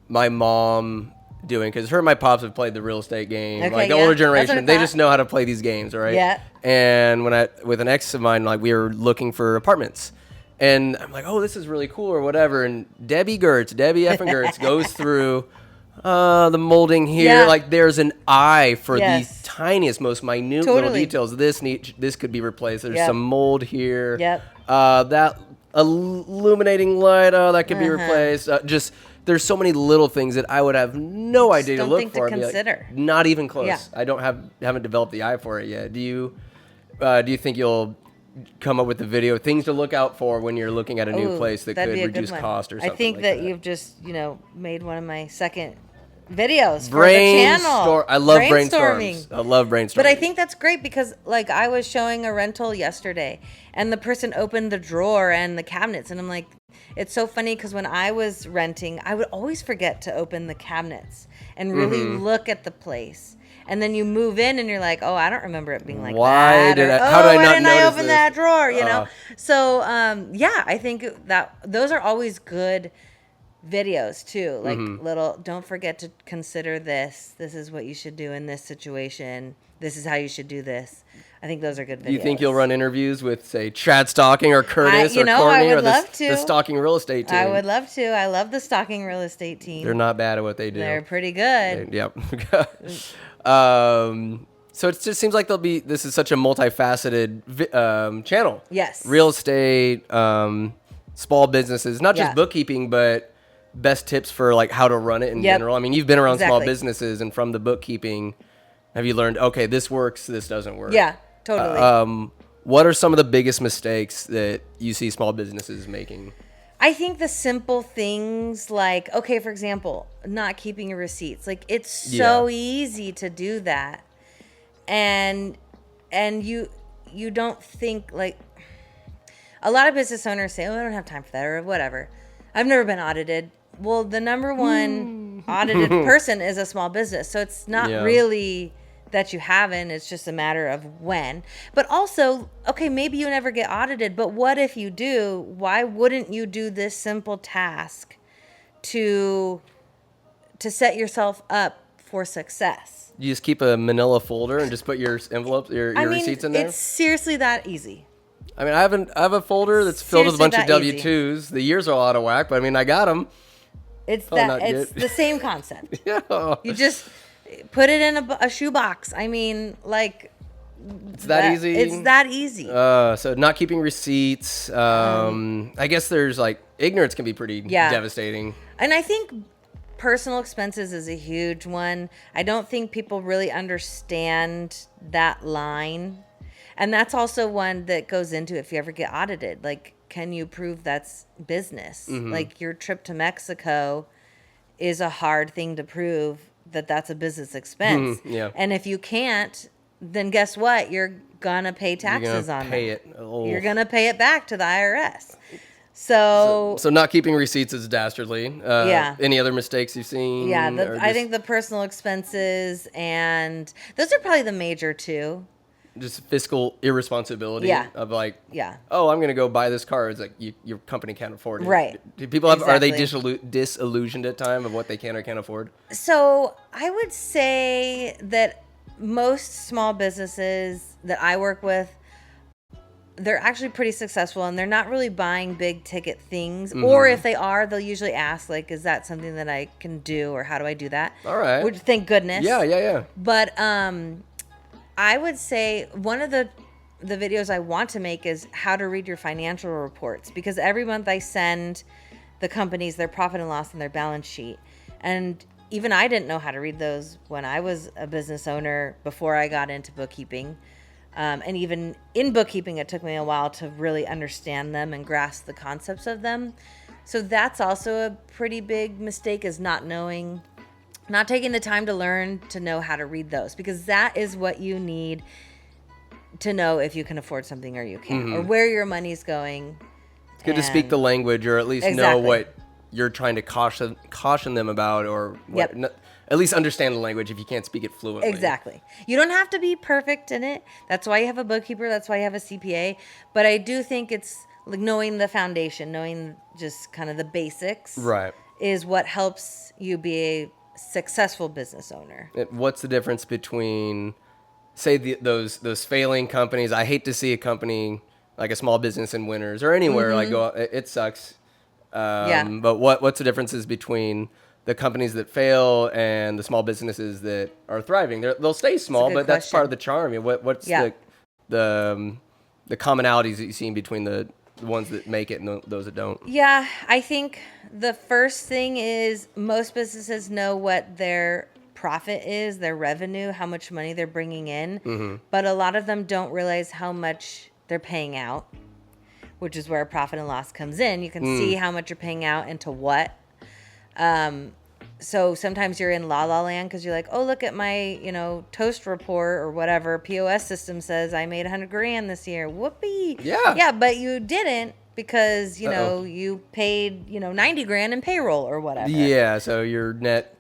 my mom doing, because her and my pops have played the real estate game. Okay, like the older generation, they just know how to play these games, right? Yeah. And with an ex of mine, like we were looking for apartments. And I'm like, oh, this is really cool or whatever. And Debbie effing Gertz goes through the molding here. Yeah. Like there's an eye for the tiniest, most minute little details. This could be replaced. There's some mold here. Yep. That illuminating light, that could be replaced. Just there's so many little things that I would have no idea to look for. To consider. Like, not even close. Yeah. I haven't developed the eye for it yet. Do you think you'll come up with the video things to look out for when you're looking at a new place that could reduce cost or something? I think like that you've just made one of my second videos for the Brainstorm. channel. I love brainstorming. I love brainstorming. But I think that's great because like I was showing a rental yesterday and the person opened the drawer and the cabinets and I'm like, it's so funny because when I was renting, I would always forget to open the cabinets and really look at the place. And then you move in and you're like, oh, I don't remember it being like that. How did I not didn't I notice open this? that drawer? So I think that those are always good videos too. Like don't forget to consider this. This is what you should do in this situation. This is how you should do this. I think those are good videos. Do you think you'll run interviews with, say, Chad Stocking or Curtis or Courtney or the Stocking Real Estate team? I would love to. I love the Stocking Real Estate team. They're not bad at what they do. They're pretty good. Yep. So it just seems like this is such a multifaceted channel. Yes. Real estate, small businesses, not just bookkeeping, but best tips for like how to run it in general. I mean, you've been around small businesses, and from the bookkeeping, have you learned, okay, this works, this doesn't work? Yeah, totally. What are some of the biggest mistakes that you see small businesses making? I think the simple things like, okay, for example, not keeping your receipts. Like it's so easy to do that. And you don't think like a lot of business owners say, oh, I don't have time for that or whatever. I've never been audited. Well, the number one audited person is a small business. So it's not really that you haven't. It's just a matter of when. But also, okay, maybe you never get audited. But what if you do? Why wouldn't you do this simple task to set yourself up for success? You just keep a manila folder and just put your envelopes, your receipts in there? It's seriously that easy. I mean, I have a folder that's filled with a bunch of W-2s. The years are out of whack, but I mean, I got them. It's the same concept. You just put it in a shoebox. I mean, like, It's that easy? It's that easy. So not keeping receipts. I guess there's like ignorance can be pretty devastating. And I think personal expenses is a huge one. I don't think people really understand that line. And that's also one that goes into if you ever get audited. Like, can you prove that's business? Like, your trip to Mexico is a hard thing to prove that that's a business expense. And if you can't, then guess what? You're gonna pay taxes on it. You're gonna pay it back to the IRS. So not keeping receipts is dastardly. Any other mistakes you've seen? I think the personal expenses, and those are probably the major two. Just fiscal irresponsibility of like, oh, I'm going to go buy this car. It's like your company can't afford it. Right. Do people have, are they disillusioned at time of what they can or can't afford? So I would say that most small businesses that I work with, they're actually pretty successful and they're not really buying big ticket things. Or if they are, they'll usually ask, like, is that something that I can do or how do I do that? All right. Which, thank goodness. Yeah. But I would say one of the videos I want to make is how to read your financial reports, because every month I send the companies their profit and loss and their balance sheet. And even I didn't know how to read those when I was a business owner before I got into bookkeeping. And even in bookkeeping, it took me a while to really understand them and grasp the concepts of them. So that's also a pretty big mistake, is not taking the time to learn to know how to read those, because that is what you need to know if you can afford something or you can't, or where your money's going. It's good to speak the language, or at least know what you're trying to caution them about, or at least understand the language if you can't speak it fluently. Exactly. You don't have to be perfect in it. That's why you have a bookkeeper. That's why you have a CPA. But I do think it's like knowing the foundation, knowing just kind of the basics, is what helps you be a successful business owner. What's the difference between, say, those failing companies? I hate to see a company like a small business in Winters or anywhere like go. It sucks. But what's the differences between the companies that fail and the small businesses that are thriving? They'll stay small, but that's part of the charm. What's the commonalities that you see between the ones that make it and those that don't? Yeah, I think the first thing is most businesses know what their profit is, their revenue, how much money they're bringing in, but a lot of them don't realize how much they're paying out, which is where profit and loss comes in. You can see how much you're paying out into what. So sometimes you're in la land because you're like, oh, look at my, Toast report or whatever POS system says I made $100,000 this year. Whoopee. Yeah, but you didn't, because you paid $90,000 in payroll or whatever. Yeah, so your net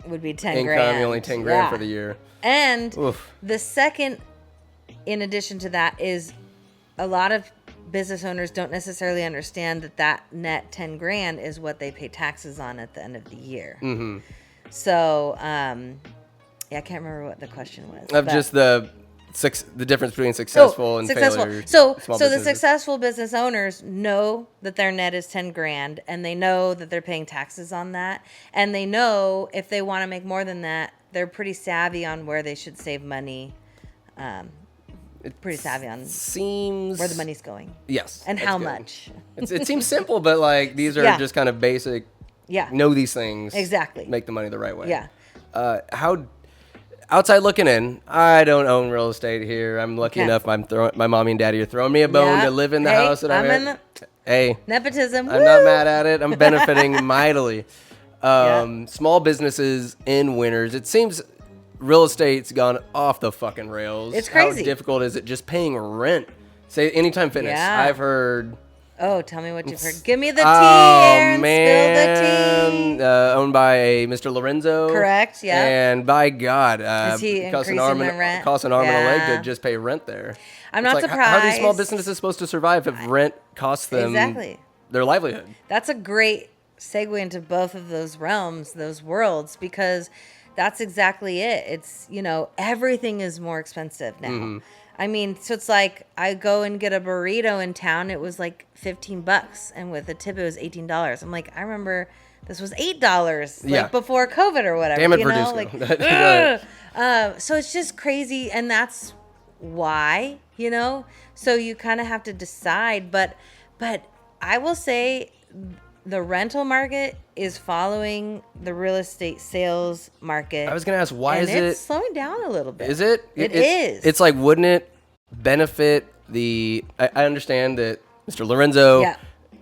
would be $10,000. Income, only $10,000 for the year. And the second, in addition to that, is a lot of business owners don't necessarily understand that net $10,000 is what they pay taxes on at the end of the year. So, I can't remember what the question was. Just the difference between successful and failure. So the successful business owners know that their net is $10,000, and they know that they're paying taxes on that, and they know if they want to make more than that, they're pretty savvy on where they should save money. Pretty savvy on where the money's going. Yes. And how much. It seems simple, but like these are just kind of basic. Know these things. Exactly. Make the money the right way. Yeah. How outside looking in, I don't own real estate here. I'm lucky enough. My mommy and daddy are throwing me a bone to live in the house that I'm in. Hey. Nepotism. I'm not mad at it. I'm benefiting mightily. Small businesses in Winters. It seems real estate's gone off the fucking rails. It's crazy. How difficult is it just paying rent? Say Anytime Fitness. Yeah. I've heard. Oh, tell me what you've heard. Give me the tea, Aaron. Man. Spill the tea. Owned by a Mr. Lorenzo. Correct, yeah. And by God, is he costs increasing the rent? Costs an arm and a leg to just pay rent there. I'm not surprised. How are these small businesses supposed to survive if rent costs them their livelihood? That's a great segue into both of those realms, those worlds, because that's exactly it. It's, everything is more expensive now. I mean, so it's like I go and get a burrito in town. It was like $15, and with a tip, it was $18. I'm like, I remember this was $8, like before COVID or whatever. Damn it, you know? Like, so it's just crazy, and that's why, you know. So you kind of have to decide, but I will say the rental market is following the real estate sales market. I was going to ask, why is it's slowing down a little bit? Is it? It is. It's like, wouldn't it benefit the? I understand that Mr. Lorenzo. Yeah.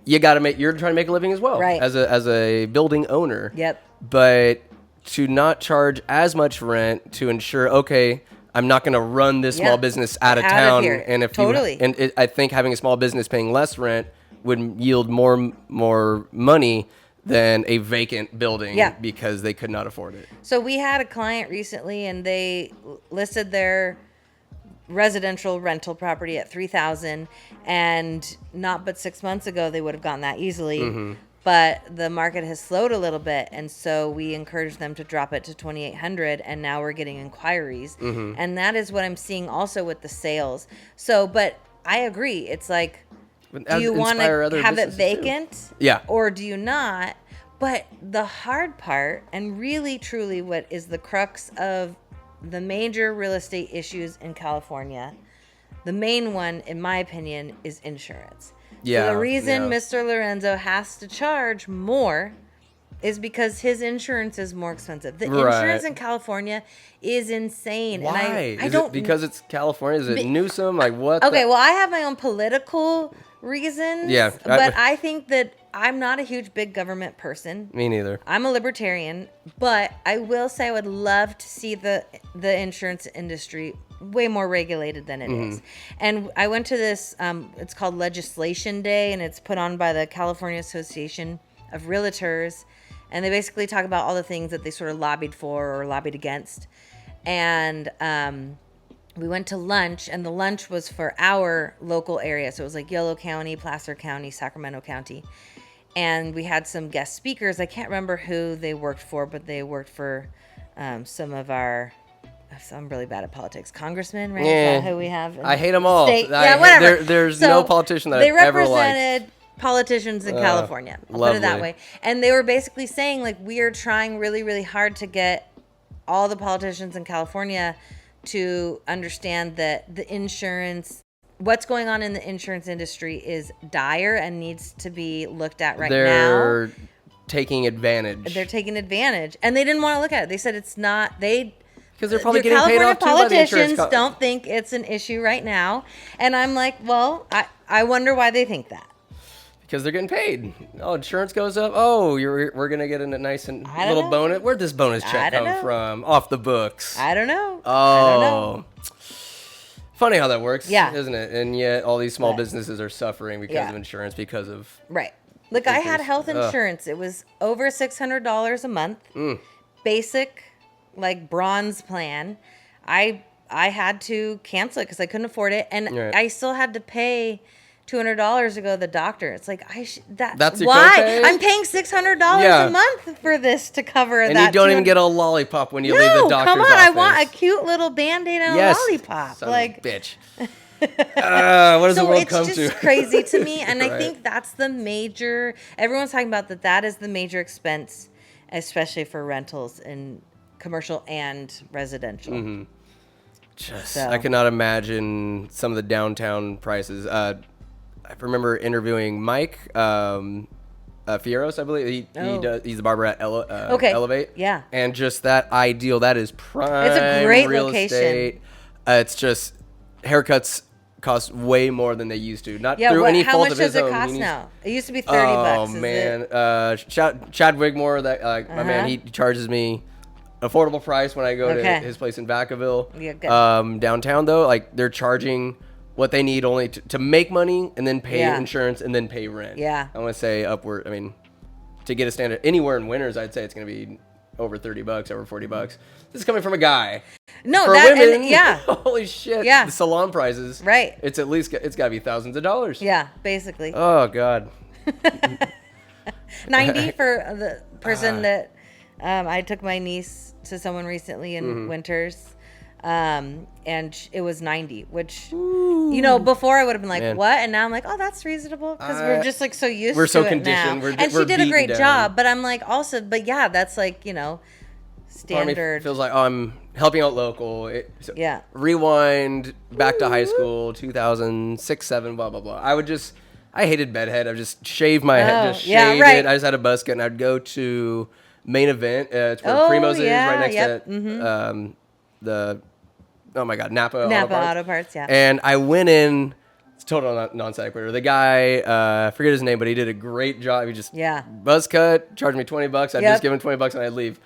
You're trying to make a living as well, right? As a building owner. Yep. But to not charge as much rent to ensure, okay, I'm not going to run this small business out of town. Here. And if totally. I think having a small business paying less rent would yield more money than a vacant building because they could not afford it. So we had a client recently, and they listed their residential rental property at $3,000, and not but 6 months ago they would have gotten that easily. Mm-hmm. But the market has slowed a little bit, and so we encouraged them to drop it to $2,800, and now we're getting inquiries. Mm-hmm. And that is what I'm seeing also with the sales. So, but I agree. It's like, do you want to have it vacant? Too. Yeah. Or do you not? But the hard part, and really truly what is the crux of the major real estate issues in California, the main one, in my opinion, is insurance. Yeah. So the reason Mr. Lorenzo has to charge more is because his insurance is more expensive. The insurance in California is insane. Why? And I is don't, it because it's California? Is it Newsom? Like what? Okay, well, I have my own political reasons. Yeah. But I think that I'm not a huge big government person. Me neither. I'm a libertarian, but I will say I would love to see the insurance industry way more regulated than it is. And I went to this, it's called Legislation Day, and it's put on by the California Association of Realtors. And they basically talk about all the things that they sort of lobbied for or lobbied against. And we went to lunch, and the lunch was for our local area. So it was like Yolo County, Placer County, Sacramento County. And we had some guest speakers. I can't remember who they worked for, but they worked for some of our... I'm really bad at politics. Congressmen, right? Yeah. Is that who we have? I hate them all. Whatever. There's no politician that I've ever liked. They represented politicians in California. I'll put it that way. And they were basically saying, like, we are trying really, really hard to get all the politicians in California to understand that the insurance, what's going on in the insurance industry is dire and needs to be looked at now. They're taking advantage. And they didn't want to look at it. They said it's not, because they're probably getting paid off too by the insurance. Politicians don't think it's an issue right now. And I'm like, well, I wonder why they think that. Because they're getting paid. Oh, insurance goes up. Oh, we're going to get a nice little bonus. Where'd this bonus check come from? Off the books. I don't know. Oh. I don't know. Funny how that works, isn't it? And yet all these small businesses are suffering because of insurance, because of... Right. Look, I had health insurance. It was over $600 a month. Basic, like bronze plan. I had to cancel it because I couldn't afford it, and I still had to pay $200 to go to the doctor. It's like that's your why copay? I'm paying $600 a month for this to cover and that. And you don't even get a lollipop when you leave the doctor's office. Come on! I want a cute little Band-Aid and a lollipop. Son of a bitch. What does the world come to? So it's just crazy to me, and I think that's the major. Everyone's talking about that is the major expense, especially for rentals in commercial and residential. I cannot imagine some of the downtown prices. I remember interviewing Mike Fieros, I believe. He's the barber at Elevate. Yeah. And just that that is prime. It's a great real location. Estate. It's just haircuts cost way more than they used to. Not through any fault of his own. How much does it cost now? It used to be $30. Oh man, Chad Wigmore, my man, he charges me affordable price when I go to his place in Vacaville. Downtown though, like they're charging what they need only to make money and then pay insurance and then pay rent. Yeah. I want to say upward. I mean, to get a standard anywhere in Winters, I'd say it's going to be over $30, over $40. This is coming from a guy. No, for women, holy shit. Yeah. The salon prices. Right. It's got to be thousands of dollars. Yeah, basically. Oh God. 90 for the person that I took my niece to someone recently in Winters. And it was 90, which, before I would have been like, what? And now I'm like, oh, that's reasonable, because we're just like so used to it now. We're so conditioned. And she did a great job, but I'm like that's like, standard. Feels like, I'm helping out local. Rewind back to high school, 2006, 7, blah, blah, blah. I hated bedhead. I just shaved my head, just shaved it. I just had a buzz cut, and I'd go to Main Event. It's where Primo's is, right next to the Napa Auto Parts, And I went in. It's total non sequitur. The guy, I forget his name, but he did a great job. He just buzz cut, charged me $20. I'd just give him $20 and I'd leave.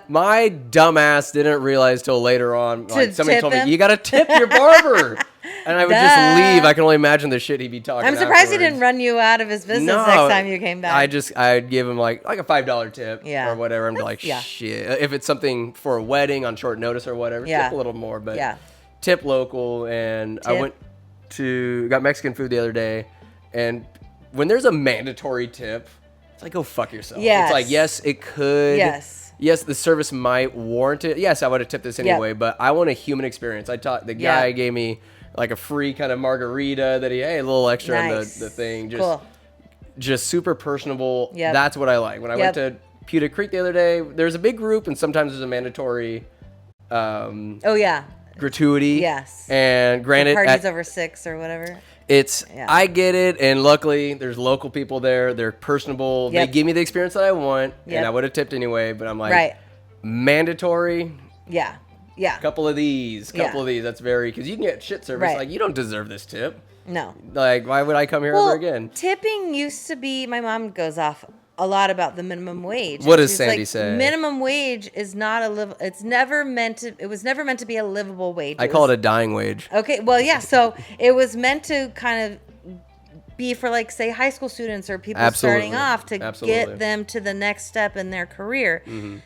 My dumbass didn't realize till later on. Somebody told me, you got to tip your barber. And I would just leave. I can only imagine the shit he'd be talking. I'm surprised he didn't run you out of his business next time you came back. I'd give him like a $5 tip or whatever. And be like, shit. If it's something for a wedding on short notice or whatever, tip a little more. But tip local. And I got Mexican food the other day. And when there's a mandatory tip, it's like, go fuck yourself. It's like, yes, it could. Yes, the service might warrant it. Yes, I would have tipped this anyway, but I want a human experience. The guy gave me like a free kind of margarita that a little extra on the thing. Just super personable. That's what I like. When I went to Pewter Creek the other day, there's a big group and sometimes there's a mandatory gratuity. Yes. And granted, parties over 6 or whatever. I get it, and luckily there's local people there. They're personable. They give me the experience that I want, and I would have tipped anyway, but I'm like, mandatory? Couple of these. That's very, because you can get shit service. Like, you don't deserve this tip. No. Like, why would I come here ever again? Tipping used to be, my mom goes off a lot about the minimum wage. What does Sandy say? Minimum wage is not it was never meant to be a livable wage. I call it a dying wage. Okay, well, so it was meant to kind of be for, like, say, high school students or people starting off to get them to the next step in their career.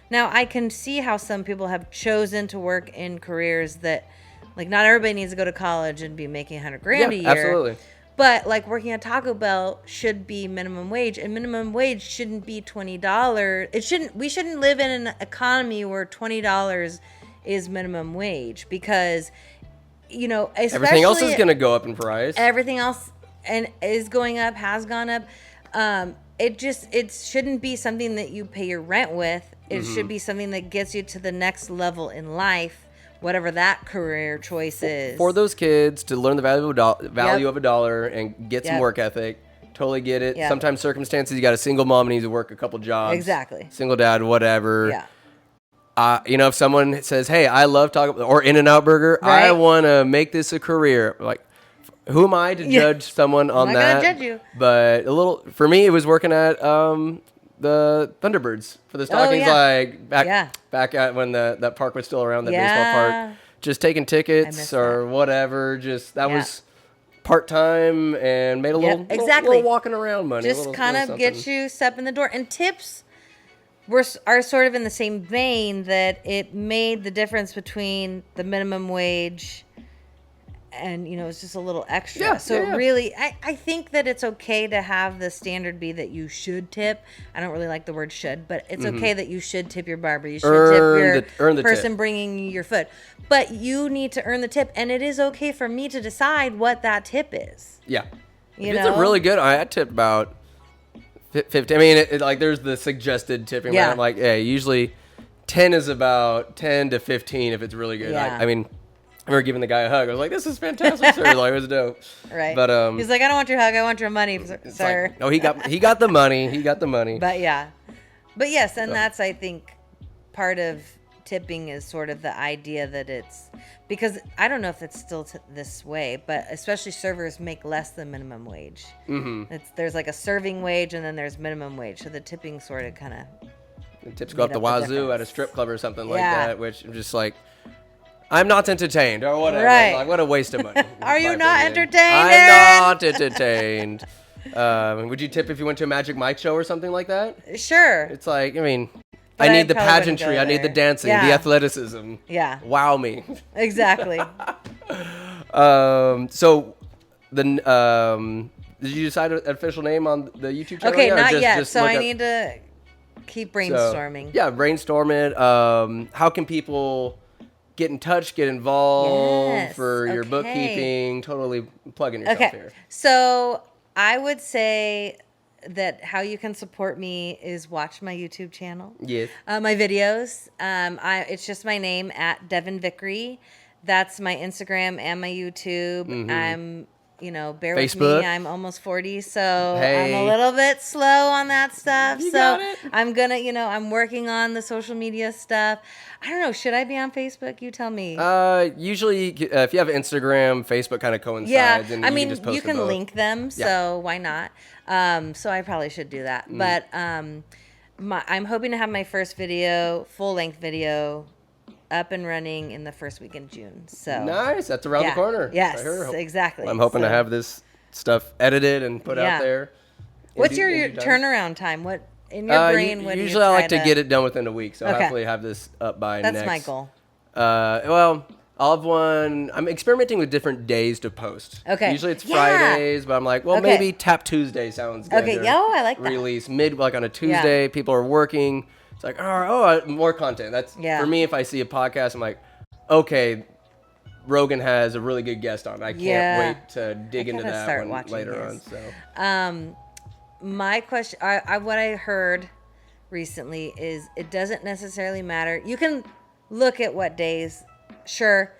Now, I can see how some people have chosen to work in careers that, like, not everybody needs to go to college and be making $100,000 a year. Absolutely. But, like, working at Taco Bell should be minimum wage, and minimum wage shouldn't be $20. We shouldn't live in an economy where $20 is minimum wage, because, especially everything else is going to go up in price. Everything else is going up, has gone up. It shouldn't be something that you pay your rent with. It should be something that gets you to the next level in life, whatever that career choice is. For those kids to learn the value of a dollar and get some work ethic. Totally get it. Sometimes circumstances, you got a single mom and needs to work a couple jobs. Exactly. Single dad, whatever. If someone says, hey, I love Taco Bell or In-N-Out Burger, I want to make this a career. Like, who am I to judge someone on that? I'm not going to judge you. But for me, it was working at the Thunderbirds for the Stockings, back at when that park was still around, that baseball park. Just taking tickets or whatever. That was part-time and made a little walking around money. Just kind of get you step in the door. And tips are sort of in the same vein, that it made the difference between the minimum wage and, it's just a little extra. Really, I think that it's okay to have the standard be that you should tip. I don't really like the word should, but it's okay that you should tip your barber. You should tip your person bringing you your food. But you need to earn the tip, and it is okay for me to decide what that tip is. Yeah. If it's a really good, I tip about 50. I mean, like, there's the suggested tipping. I'm like, usually 10 is about 10 to 15 if it's really good. I mean, I remember giving the guy a hug. I was like, "This is fantastic, sir." Like, it was dope. Right. But he's like, "I don't want your hug. I want your money, sir." Like, no, he got the money. He got the money. But yes, and that's, I think, part of tipping is sort of the idea that it's, because I don't know if it's still this way, but especially servers make less than minimum wage. There's like a serving wage, and then there's minimum wage. So the tipping sort of kind of the tips go up the wazoo at a strip club or something like that, which I'm just like, I'm not entertained or whatever. Right. Like, what a waste of money. Are you not entertained, I'm not entertained. Would you tip if you went to a Magic Mike show or something like that? Sure. It's like, I mean, but I need the pageantry. I need the dancing, the athleticism. Yeah. Wow me. Exactly. So, did you decide an official name on the YouTube channel? Okay, not yet. So I need to keep brainstorming. Brainstorm it. How can people get in touch, get involved Yes, for your okay. bookkeeping. Totally plugging yourself Okay. here. So I would say that how you can support me is watch my YouTube channel. Yes. My videos. It's just my name at Devon Vickrey. That's my Instagram and my YouTube. I'm, bear with Facebook. me. I'm almost 40, so I'm Hey. a little bit slow on that stuff. You so got it. I'm gonna, I'm working on the social media stuff. I don't know. Should I be on Facebook? You tell me. Usually, if you have Instagram, Facebook kind of coincides. Yeah, and I you mean, can just post you to can both. link them, so why not? So I probably should do that. But I'm hoping to have my first video, full-length video, up and running in the first week in June. So Nice. That's around the corner. Yes, Right here. exactly. I'm hoping to have this stuff edited and put out there. What's your turnaround time? What in your brain? What Usually, I like to get it done within a week, so Okay. hopefully have this up by That's next. my goal. Well, I'll have one. I'm experimenting with different days to post. Okay. Usually it's Yeah. Fridays, but I'm like, well, Okay. maybe Tap Tuesday sounds good. Okay, to I like that. Release like on a Tuesday. People are working. It's like, more content. That's for me. If I see a podcast, I'm like, okay, Rogan has a really good guest on. I can't wait to dig into that start one watching later his. on. So, My question, what I heard recently is it doesn't necessarily matter. You can look at what days, sure,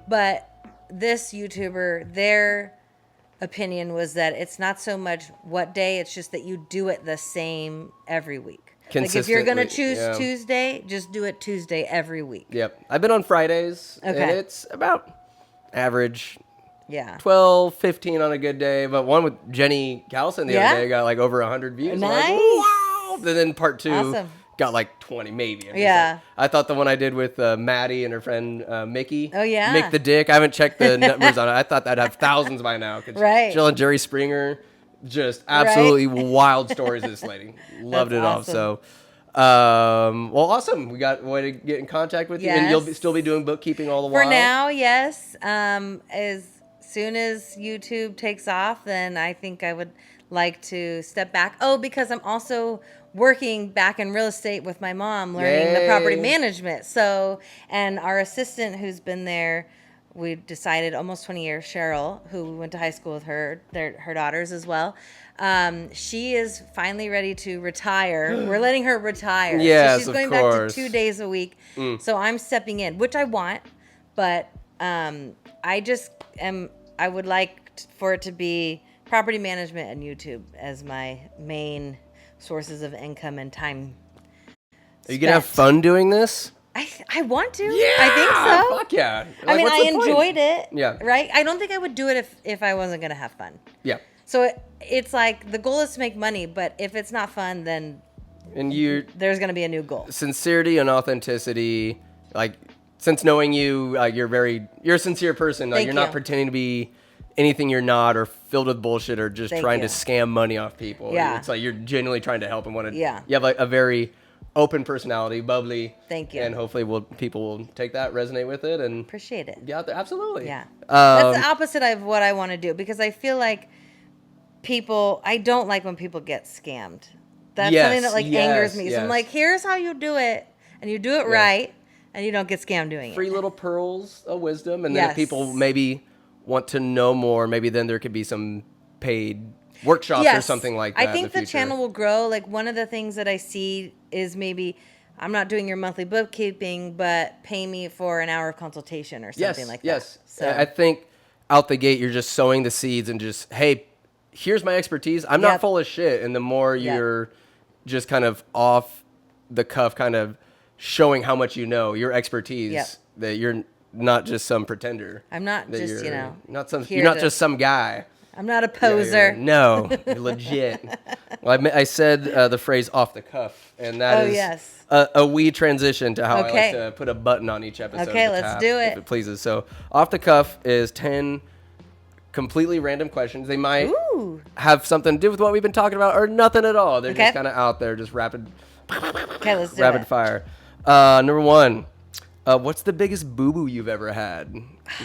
but this YouTuber, their opinion was that it's not so much what day, it's just that you do it the same every week. Like if you're going to choose Tuesday, just do it Tuesday every week. Yep. I've been on Fridays, and Okay. it's about average 12, 15 on a good day. But one with Jenny Callison the other day got like over 100 views. Nice. Like, wow. And then part 2 Awesome. got like 20 maybe. I'm just Yeah. like, I thought the one I did with Maddie and her friend Mickey. Oh, yeah. Mick the Dick. I haven't checked the numbers on it. I thought that'd have thousands by now. Right. Jill and Jerry Springer. Just absolutely wild stories of this lady. Loved it all. So, well, awesome. We got a way to get in contact with you. And you'll still be doing bookkeeping all the while? For now, yes. As soon as YouTube takes off, then I think I would like to step back. Oh, because I'm also working back in real estate with my mom, learning the property management. So, and our assistant who's been there, we decided almost 20 years, Cheryl, who we went to high school with her daughters as well. She is finally ready to retire. We're letting her retire. Yes, so she's going back to 2 days a week. So I'm stepping in, which I want, but I would like for it to be property management and YouTube as my main sources of income and time. Are you going to have fun doing this? I want to. Yeah, I think so. Fuck yeah. I mean, I enjoyed it. Yeah. Right? I don't think I would do it if I wasn't going to have fun. Yeah. So it's like the goal is to make money, but if it's not fun, then there's going to be a new goal. Sincerity and authenticity, like since knowing you, you're a sincere person. Like you're not pretending to be anything you're not, or filled with bullshit, or just trying to scam money off people. Yeah. It's like you're genuinely trying to help and want to. Yeah. You have like a very open personality, bubbly. Thank you. And hopefully people will take that, resonate with it, and appreciate it. Get out there. Absolutely. Yeah. That's the opposite of what I want to do, because I feel like I don't like when people get scammed. That's something that angers me. So I'm like, here's how you do it, and you do it right, and you don't get scammed doing it. Free little pearls of wisdom, and then if people maybe want to know more, maybe then there could be some paid workshops or something like that. I think the channel will grow. Like one of the things that I see is maybe I'm not doing your monthly bookkeeping, but pay me for an hour of consultation or something like that. Yes. So I think out the gate, you're just sowing the seeds and just, hey, here's my expertise. I'm not full of shit. And the more you're just kind of off the cuff, kind of showing how much you know, your expertise, that you're not just some pretender. I'm not just, you're not just some guy. I'm not a poser. No, you're legit. Well, I said the phrase off the cuff, and that is a wee transition to how I like to put a button on each episode. Okay, let's do it. If it pleases. So, off the cuff is 10 completely random questions. They might have something to do with what we've been talking about, or nothing at all. They're just kind of out there, just rapid fire. Number 1. What's the biggest boo-boo you've ever had?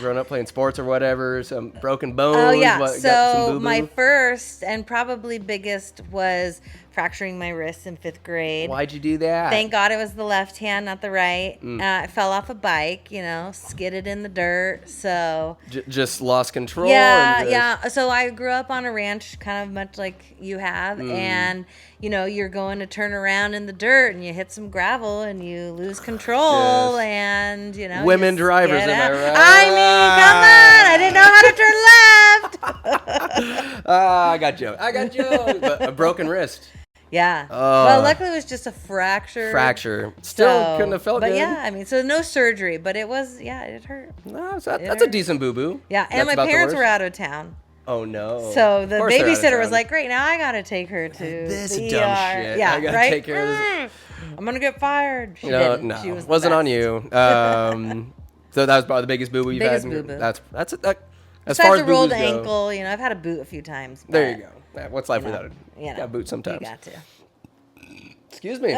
Growing up playing sports or whatever, some broken bones? Oh, yeah. So my first and probably biggest was fracturing my wrist in 5th grade. Why'd you do that? Thank God it was the left hand, not the right. I fell off a bike, skidded in the dirt. So just lost control. Yeah. So I grew up on a ranch, kind of much like you have, and you're going to turn around in the dirt, and you hit some gravel, and you lose control, and women drivers, am I right? I mean, come on! I didn't know how to turn left. I got you. But a broken wrist. Yeah. Well, luckily it was just a fracture. Still couldn't have felt good. But yeah, I mean, so no surgery, but it was, it hurt. No, that's a decent boo-boo. Yeah, and my parents were out of town. Oh, no. So the babysitter was like, great, now I got to take her to this the dumb ER. shit. Yeah, I got to right? take care of this. I'm going to get fired. She No, didn't. She was wasn't the on best. you. So that was probably the biggest boo-boo you've had. Boo-boo. That's as Besides far as a rolled boo-boos go. ankle, I've had a boot a few times. But, There you go. Yeah, what's life without it? Got a boot sometimes. You got to. Excuse me.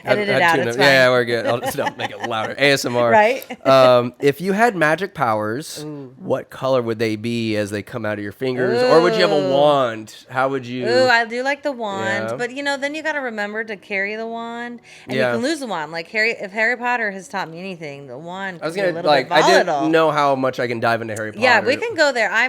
Edit it out. It's fine. Yeah, we're good. I'll just make it louder. ASMR. Right. If you had magic powers, what color would they be as they come out of your fingers? Or would you have a wand? How would you? Ooh, I do like the wand. Yeah. But, then you got to remember to carry the wand. And you Yeah. can lose the wand. Like, if Harry Potter has taught me anything, the wand I was can be a gonna little bit I volatile. didn't know how much I can dive into Harry Potter. Yeah, we can go there. I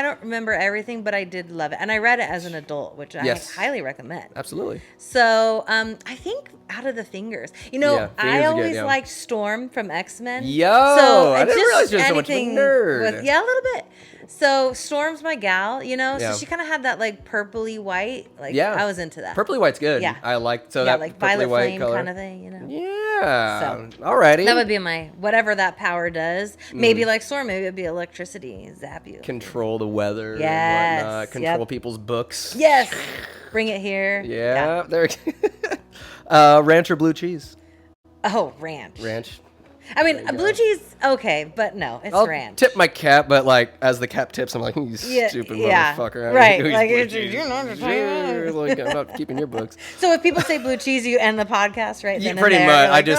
don't remember everything, but I did love it. And I read it as an adult, which I highly recommend. Absolutely. So, I think out of the fingers. Fingers I are always good, liked Storm from X-Men. Yo, so I didn't realize you were so much of a anything nerd. a little bit. So Storm's my gal, Yeah. so she kind of had that like purpley white. I was into that. Purpley white's good. Yeah. I like that like purpley violet white flame color. kind of thing, Yeah. So, alrighty. That would be my whatever that power does. Maybe like Storm, maybe it'd be electricity, zap you. Control the weather. Yes. And whatnot. Control people's books. Yes. Bring it here. Yeah. There. Ranch or blue cheese? Oh, ranch. Ranch. I mean, blue cheese, okay, but no, it's I'll ranch. tip my cap, but as the cap tips, I'm like, you stupid motherfucker. Right. Like, I'm not keeping your books. So if people say blue cheese, you end the podcast right then. Pretty and much. there.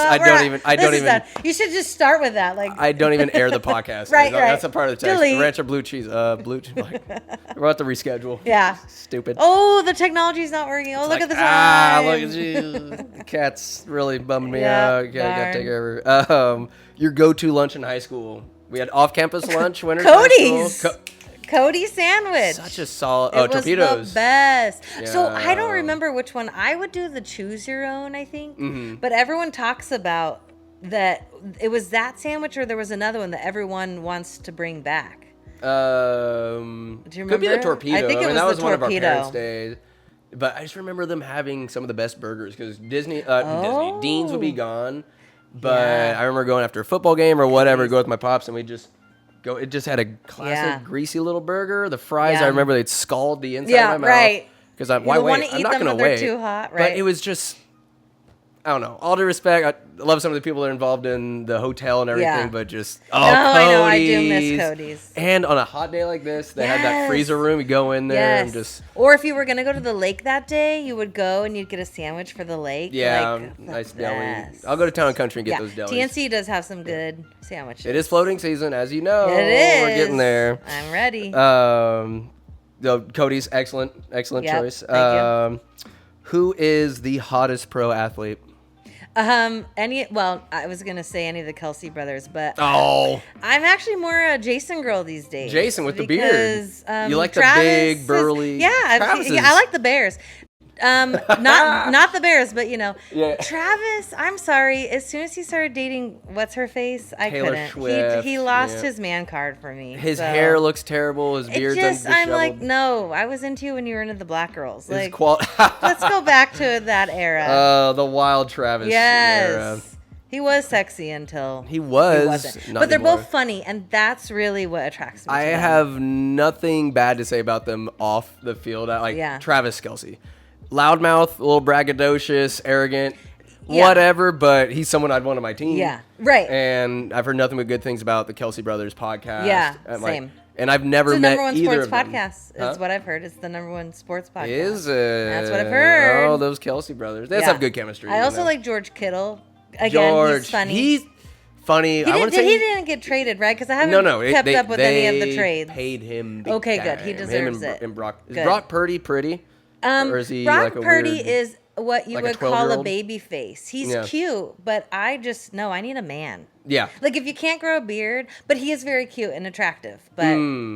I don't even. You should just start with that. I don't even air the podcast. Right. That's a part of the text. Delete. Ranch or blue cheese? Blue cheese. We're about to reschedule. Yeah. Stupid. Oh, the technology's not working. Oh, look at the time. Look at you. The cat's really bumming me Yeah, out. Gotta take care of her. Your go-to lunch in high school. We had off-campus lunch. Winters Cody's. High School. Cody sandwich. Such a solid. It was torpedoes. the best. Yeah. So I don't remember which one. I would do the choose your own, I think. Mm-hmm. But everyone talks about that. It was that sandwich, or there was another one that everyone wants to bring back. Do you remember? Could be the torpedo. I think it was that the was one of our torpedo. parents' days. But I just remember them having some of the best burgers because Dean's would be gone. But I remember going after a football game or whatever, go with my pops, and we just go. It just had a classic greasy little burger. The fries, I remember they'd scald the inside of my mouth. Right. Because why wait? I'm not going to wait. Too hot, right? But it was just, I don't know. All due respect, I love some of the people that are involved in the hotel and everything, but just Cody's. I know, I do miss Cody's. And on a hot day like this, they had that freezer room. You go in there and just. Or if you were gonna go to the lake that day, you would go and you'd get a sandwich for the lake. Yeah, nice deli. I'll go to Town and Country and get those delis. TNC does have some good sandwiches. It is floating season, as you know. It is. We're getting there. I'm ready. Cody's excellent choice. Thank you. Who is the hottest pro athlete? I was gonna say any of the Kelsey brothers, but I'm actually more a Jason girl these days. Jason with the beard. You like Travis the big burly? I like the Bears. Not the Bears, but Yeah. Travis. I'm sorry. As soon as he started dating what's her face, I Taylor couldn't. Swift, He lost his man card for me. His hair looks terrible. His beard's undisheveled. I'm like, no. I was into you when you were into the Black Girls. Like, let's let's go back to that era. The wild Travis. Yes. Era. He was sexy until he wasn't. But they're anymore. both funny, and that's really what attracts me. I to them. have nothing bad to say about them off the field. Travis Kelce. Loudmouth, a little braggadocious, arrogant, whatever, but he's someone I'd want on my team. Yeah, right. And I've heard nothing but good things about the Kelce Brothers podcast. Yeah, same. And I've never met either of them. It's the number one sports podcast, is what I've heard. It's the number one sports podcast. Is it? That's what I've heard. Oh, those Kelce Brothers. They just have good chemistry. I also like George Kittle. Again, he's funny. He's funny. He didn't get traded, right? Because I haven't kept up with any of the trades. Paid him Okay, big good. He time. deserves him it. and Brock. Is Good. Brock Purdy pretty? Or is he Brock like a Purdy weird, is what you like a would call a 12-year-old? baby face. He's Yeah. cute, but I need a man. Yeah. Like if you can't grow a beard, but he is very cute and attractive, but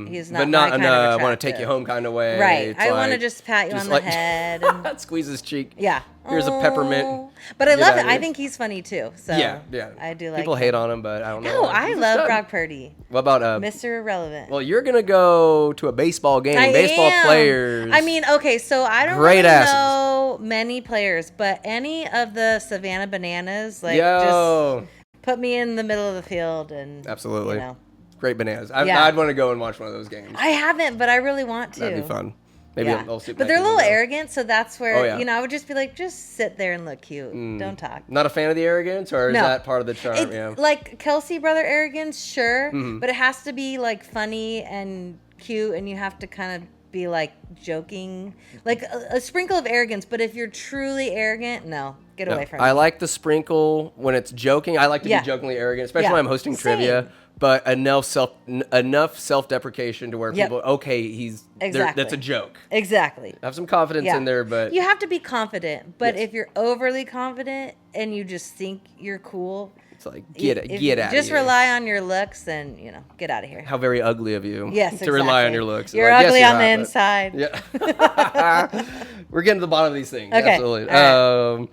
he's not But not my in kind of a attractive. want to take you home kind of way. Right. It's I want to like- just pat you on the like- head and squeeze his cheek. yeah. Here's a peppermint. But I Get love out it. of I here. think he's funny too. So Yeah. I do like People hate on him, but I don't know. No, I He's a love stud. Brock Purdy. What about Mr. Irrelevant. Well, you're gonna go to a baseball game. I Baseball am. players. I mean, okay, so I don't Great really asses. know many players, but any of the Savannah Bananas, like Yo. just put me in the middle of the field and Absolutely. You know. Great bananas. Yeah. I'd want to go and watch one of those games. I haven't, but I really want to. That'd be fun. Maybe Yeah. I'll sit But back they're a in little the middle. arrogant, so that's where Oh, yeah. I would just be like, just sit there and look cute. Don't talk. Not a fan of the arrogance, or is No. that part of the charm? It's Yeah. like Kelsey brother arrogance, sure, Mm-hmm. but it has to be like funny and cute, and you have to kind of be like joking, like a sprinkle of arrogance. But if you're truly arrogant, no, get No, away from I me. like the sprinkle when it's joking. I like to Yeah. be jokingly arrogant, especially Yeah. when I'm hosting Same. trivia. But enough self-deprecation to where Yep. people, okay, Exactly. that's a joke. Exactly. Have some confidence Yeah. in there, but You have to be confident. But Yes. if you're overly confident and you just think you're cool, it's like if get you out of here. just rely on your looks, then get out of here. How very ugly of you. Yes, to rely on exactly. your looks. You're Like, yes, ugly you're on the hot, but- inside. Yeah. We're getting to the bottom of these things. Okay. Absolutely. All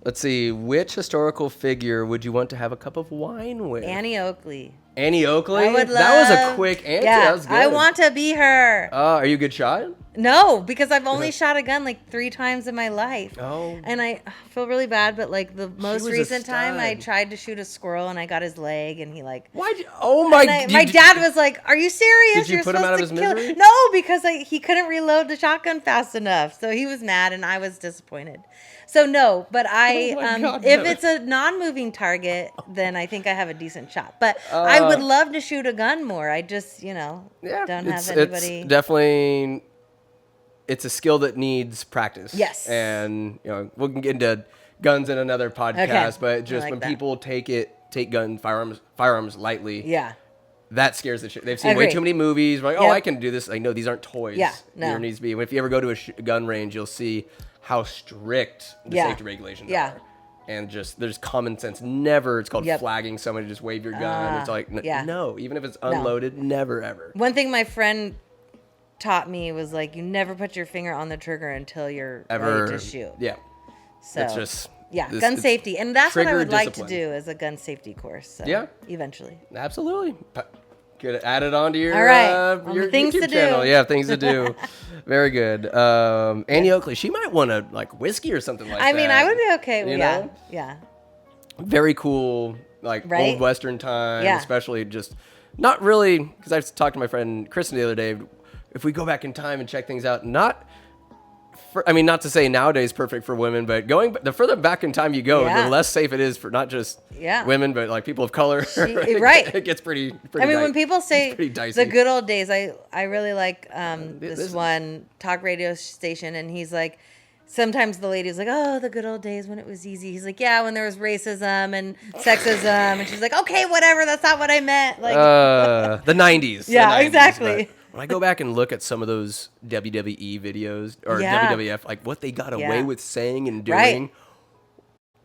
Let's see. Which historical figure would you want to have a cup of wine with? Annie Oakley. Annie Oakley? I would love. That was a quick answer. Yeah, That was good. I want to be her. Are you a good shot? No, because I've only shot a gun like 3 times in my life. Oh. And I feel really bad, but like the most was a recent time I stud. tried to shoot a squirrel and I got his leg and he like. Why'd you? Oh my! My dad was like, "Are you serious? Did you You're put him supposed out of to his kill-" misery? No, because he couldn't reload the shotgun fast enough, so he was mad and I was disappointed. So no, but Oh my God, if no. it's a non-moving target, then I think I have a decent shot. But I would love to shoot a gun more. I just Yeah, don't have it's anybody. definitely. It's a skill that needs practice. Yes. And we can get into guns in another podcast, Okay. but just I like when that. people take firearms lightly, Yeah. that scares the shit. They've seen way Agreed. too many movies. Like, oh, Yep. I can do this. Like, no, these aren't toys. Yeah, no. There needs to be. If you ever go to a gun range, you'll see how strict the Yeah. safety regulations Yeah. are. And just there's common sense. Never. It's called Yep. flagging somebody to just wave your gun. It's like yeah. no, even if it's unloaded, never ever. One thing my friend taught me was like, you never put your finger on the trigger until you're Ever ready to shoot. Yeah. So It's just gun it's safety, and that's what I trigger would like to discipline. do is a gun safety course. So Yeah. eventually. Absolutely. Could add it on to your All right. On your the things YouTube to do. channel. Yeah, things to do. Very good. Annie Oakley, she might want to like whiskey or something like that. I mean, I would be okay with You yeah. know? Yeah. Very cool, like Right? old Western time, Yeah. especially just not really because I talked to my friend Kristen the other day. If we go back in time and check things out, not to say nowadays perfect for women, but the further back in time you go, Yeah. the less safe it is for not just Yeah. women, but like people of color. Right. It gets pretty I mean, when dicey. people say It's pretty dicey. the good old days, I really like this this- one talk radio station, and he's like, sometimes the lady's like, oh, the good old days when it was easy. He's like, yeah, when there was racism and sexism, and she's like, okay, whatever, that's not what I meant. Like, The 90s. the Yeah, 90s, exactly. but when I go back and look at some of those WWE videos or Yeah. WWF, like what they got away Yeah. with saying and doing, Right.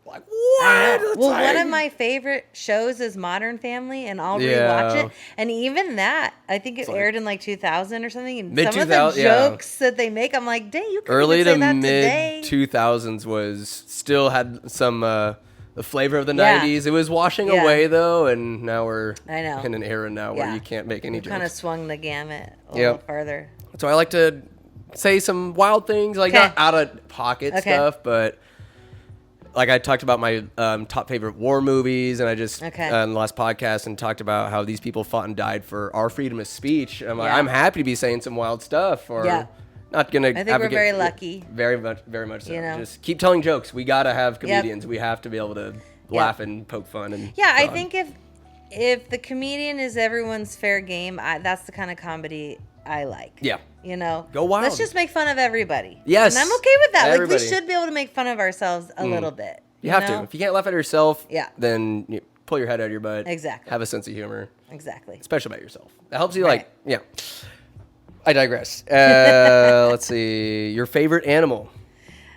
like I what? know. It's Well, like- one of my favorite shows is Modern Family, and I'll Yeah. rewatch it. And even that, I think it like- aired in like 2000 or something. And some of the Mid-2000, yeah. jokes that they make, I'm like, dang, you could early even say to that mid today. 2000s was still had some the flavor of the Yeah. 90s. It was washing Yeah. away though, and now we're I know. in an era now where Yeah. you can't make any Kind of jokes. swung the gamut a Yep. little further. So I like to say some wild things, like Okay. not out of pocket Okay. stuff, but like I talked about my top favorite war movies, and I just Okay. in the last podcast and talked about how these people fought and died for our freedom of speech. I'm like, Yeah. I'm happy to be saying some wild stuff, or Yeah. not gonna. I think we're very lucky. Very much so. You know? Just keep telling jokes. We gotta have comedians. We have to be able to laugh and poke fun and. Yeah, I fun. think if the comedian is everyone's fair game, that's the kind of comedy I like. Yeah. You know, Go wild. Let's just make fun of everybody. Yes. and I'm okay with that. Everybody. Like we should be able to make fun of ourselves a little bit. You have know? to. If you can't laugh at yourself, Yeah. then you pull your head out of your butt. Exactly. Have a sense of humor. Exactly. Especially about yourself. That helps you, Right. like, yeah. I digress. Let's see. Your favorite animal?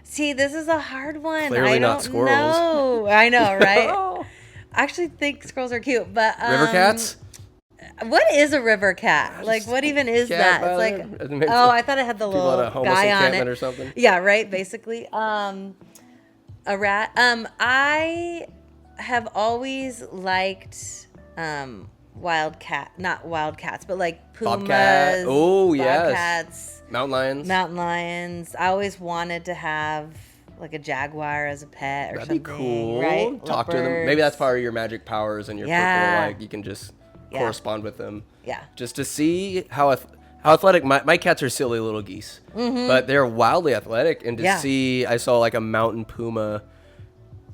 See, this is a hard one. Clearly I not don't squirrels. know. I know, right? No. I actually think squirrels are cute, but River cats? what is a river cat? Like, what even is cat that? It's like, Maybe oh, I thought it had the people at a little homeless guy on encampment it or something. Yeah, right. Basically, a rat. I have always liked not wild cats, but like pumas, Bobcat. Oh, yes. bobcats, Mountain lions. I always wanted to have like a jaguar as a pet or That'd something. be cool. Right? Talk to them. Maybe that's part of your magic powers and your purple. Like you can just correspond with them. Yeah. Just to see how athletic. My cats are silly little geese, but they're wildly athletic. And to see, I saw like a mountain puma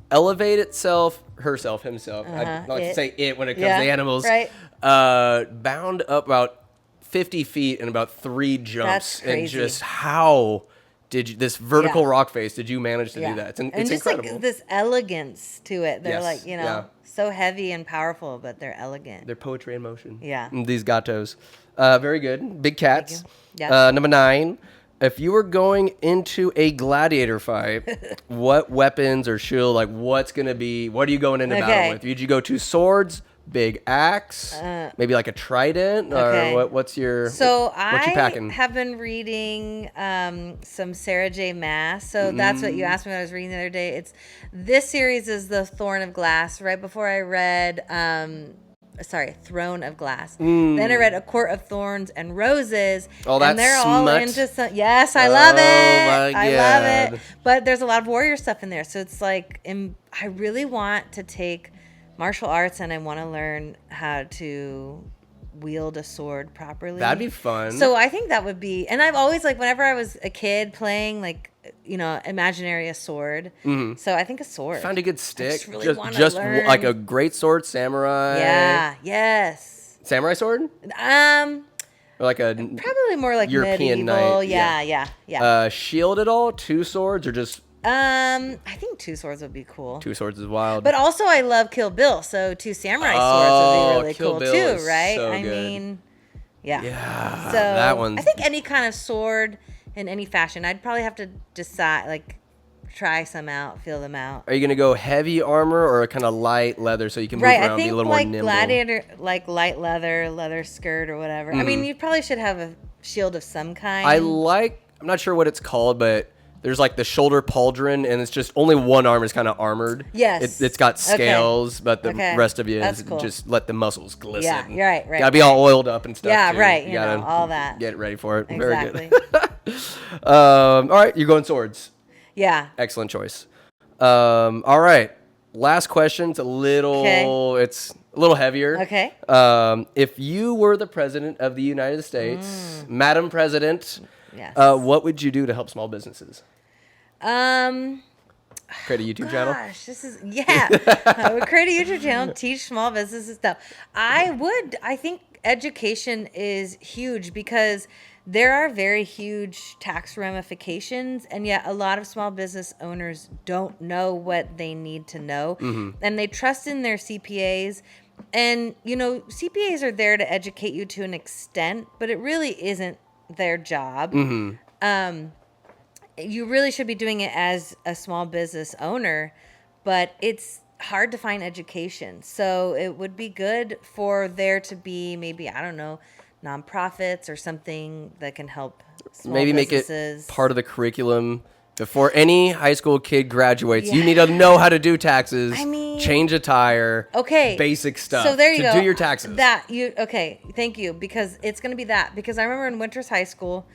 elevate himself. I like to say it when it comes to animals. Right. Bound up about 50 feet in about 3 jumps. That's crazy. And just how did you, this vertical rock face, did you manage to do that? It's just incredible. Like this elegance to it. They're Yes, like, so heavy and powerful, but they're elegant. They're poetry in motion. Yeah. These gatos. Very good. Big cats. Yeah. Number 9. If you were going into a gladiator fight, what weapons or shield, like what are you going into battle with? Did you go 2 swords, big axe, maybe like a trident, or what's your packing? I have been reading some Sarah J. Maas. So that's what you asked me when I was reading the other day. This series is the Thorn of Glass. Right before I read Throne of Glass. Then I read A Court of Thorns and Roses. Oh, that's and they're all smut. into some. Yes, I love it. My I love God. it. But there's a lot of warrior stuff in there. So it's like, I really want to take martial arts and I want to learn how to wield a sword properly. That'd be fun. So I think that would be, and I've always whenever I was a kid playing imaginary a sword. So I think a sword. Found a good stick. Just learn. Like a great sword, samurai. Yeah. Yes. Samurai sword? Or like a probably more like European medieval. knight. Yeah. Shield at all? 2 swords or just? I think 2 swords would be cool. 2 swords is wild. But also I love Kill Bill, so 2 samurai swords would be really Kill cool Bill too, right? So I good. mean, yeah. Yeah. So that one. I think any kind of sword in any fashion, I'd probably have to decide, try some out, feel them out. Are you gonna go heavy armor or kind of light leather so you can move around, be a little more nimble? Gladiator, like light leather skirt or whatever. I mean, you probably should have a shield of some kind. I'm not sure what it's called, but there's like the shoulder pauldron, and it's just only one arm is kind of armored. Yes. It's got scales, but the rest of you is cool. Just let the muscles glisten. Yeah, you're right. Gotta be all oiled up and stuff. Yeah, too. right. You gotta all that. Get ready for it. Exactly. Very good. All right, you're going swords. Yeah. Excellent choice. All right. Last question. It's a little heavier. Okay. If you were the president of the United States, Madam President, Yes. what would you do to help small businesses? Create a YouTube channel? Gosh, I would create a YouTube channel, teach small businesses stuff. I think education is huge because there are very huge tax ramifications, and yet a lot of small business owners don't know what they need to know, and they trust in their CPAs. And, CPAs are there to educate you to an extent, but it really isn't their job. You really should be doing it as a small business owner, but it's hard to find education. So it would be good for there to be maybe, I don't know, nonprofits or something that can help small businesses. Make it part of the curriculum. Before any high school kid graduates, you need to know how to do taxes, change a tire, basic stuff. So there you go. Do your taxes. Thank you, because it's going to be that. Because I remember in Winters High School,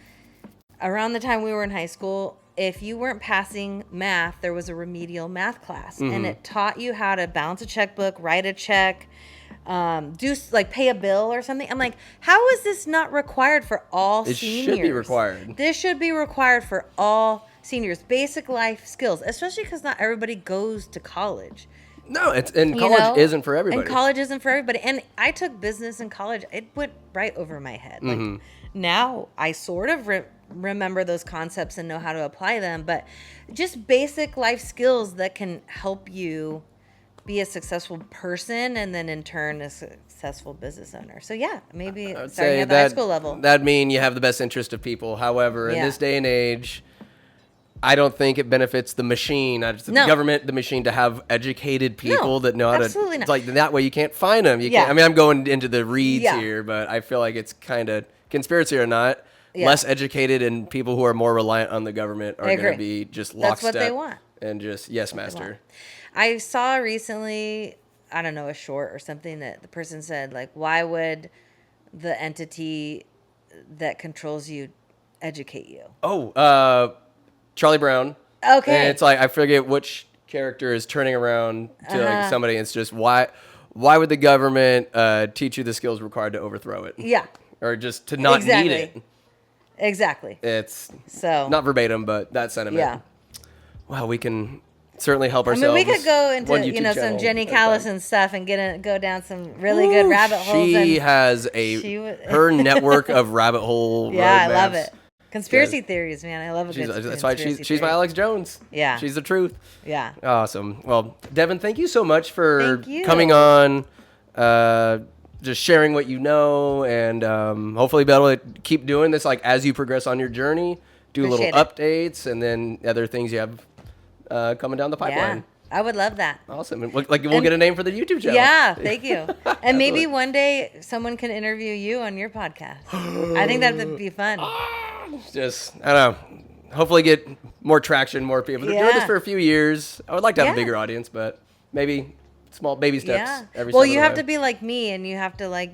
around the time we were in high school, if you weren't passing math, there was a remedial math class, and it taught you how to balance a checkbook, write a check, pay a bill or something. I'm like, how is this not required for all seniors? It should be required. This should be required for all seniors. Basic life skills, especially because not everybody goes to college. No, college isn't for everybody. And college isn't for everybody. And I took business in college. It went right over my head. Like now I sort of remember those concepts and know how to apply them, but just basic life skills that can help you be a successful person and then in turn a successful business owner. So yeah, maybe I would starting say at the high school level. That'd mean you have the best interest of people. However, in this day and age, I don't think it benefits the machine, the government, the machine, to have educated people that know how to. It's like that way you can't find them. You can't. I mean, I'm going into the reeds here, but I feel like it's kind of conspiracy or not. Less educated and people who are more reliant on the government are going to be just lockstep. That's what they want. And just yes, master. I saw recently, I don't know, a short or something that the person said, like, why would the entity that controls you educate you? Oh, Charlie Brown. Okay. And it's like, I forget which character is turning around to like somebody. It's just, why would the government teach you the skills required to overthrow it? Yeah. Or just to not need it. Exactly. It's not verbatim, but that sentiment. Yeah. Wow, we can certainly help ourselves. I mean, we could go into some Jenny Callison stuff and go down some really good rabbit holes. She has her network of rabbit hole. Yeah, I love it. Conspiracy theories, man. I love it. That's why she's my Alex Jones. Yeah. She's the truth. Yeah. Awesome. Well, Devon, thank you so much for coming on, just sharing what you know, and hopefully be able to keep doing this like as you progress on your journey, do little updates, and then other things you have coming down the pipeline. I would love that. Awesome. And we'll get a name for the YouTube channel. Yeah, thank you. And maybe one day someone can interview you on your podcast. I think that would be fun. Just, I don't know, hopefully get more traction, more people. They're doing this for a few years. I would like to have a bigger audience, but maybe small baby steps. Well, you have to be like me, and you have to I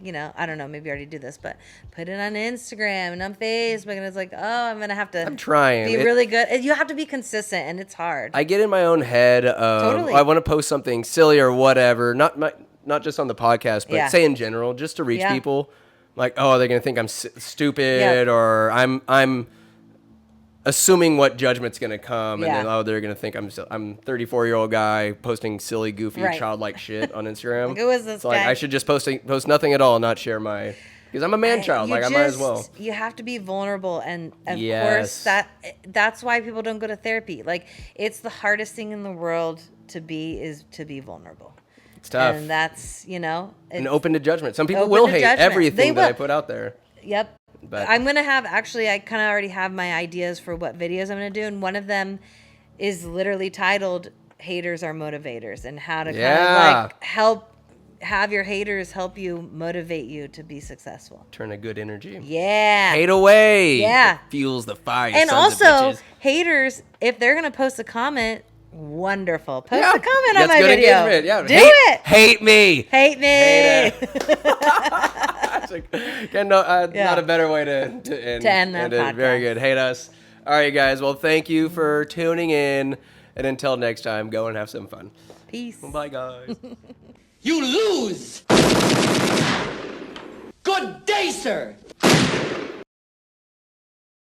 don't know, maybe I already do this, but put it on Instagram and on Facebook, and it's like, I'm going to have to be really good. You have to be consistent, and it's hard. I get in my own head of, I want to post something silly or whatever, not just on the podcast, but say in general, just to reach people. Like, are they going to think I'm stupid, or I'm assuming what judgment's going to come, and then they're going to think I'm 34-year-old guy posting silly, goofy, childlike shit on Instagram. Like, who is this guy? Like, I should just post nothing at all, and not share because I'm a man child. I might as well. You have to be vulnerable, and of course that's why people don't go to therapy. Like, it's the hardest thing in the world to be vulnerable. It's tough. And that's, and open to judgment. Some people will hate everything that I put out there. Yep. But I'm going to I kind of already have my ideas for what videos I'm going to do. And one of them is literally titled Haters Are Motivators, and how to kind of have your haters help you motivate you to be wonderful. Turn a good energy. Yeah. Hate away. Yeah. It fuels the fire. And also, haters, if they're going to post a comment, wonderful. Post a comment on my video. Engagement. Yeah. Do it. Hate me. Hate me. Hate it. Not a better way to end that podcast. Very good. Hate us. All right, guys. Well, thank you for tuning in. And until next time, go and have some fun. Peace. Bye, guys. You lose. Good day, sir.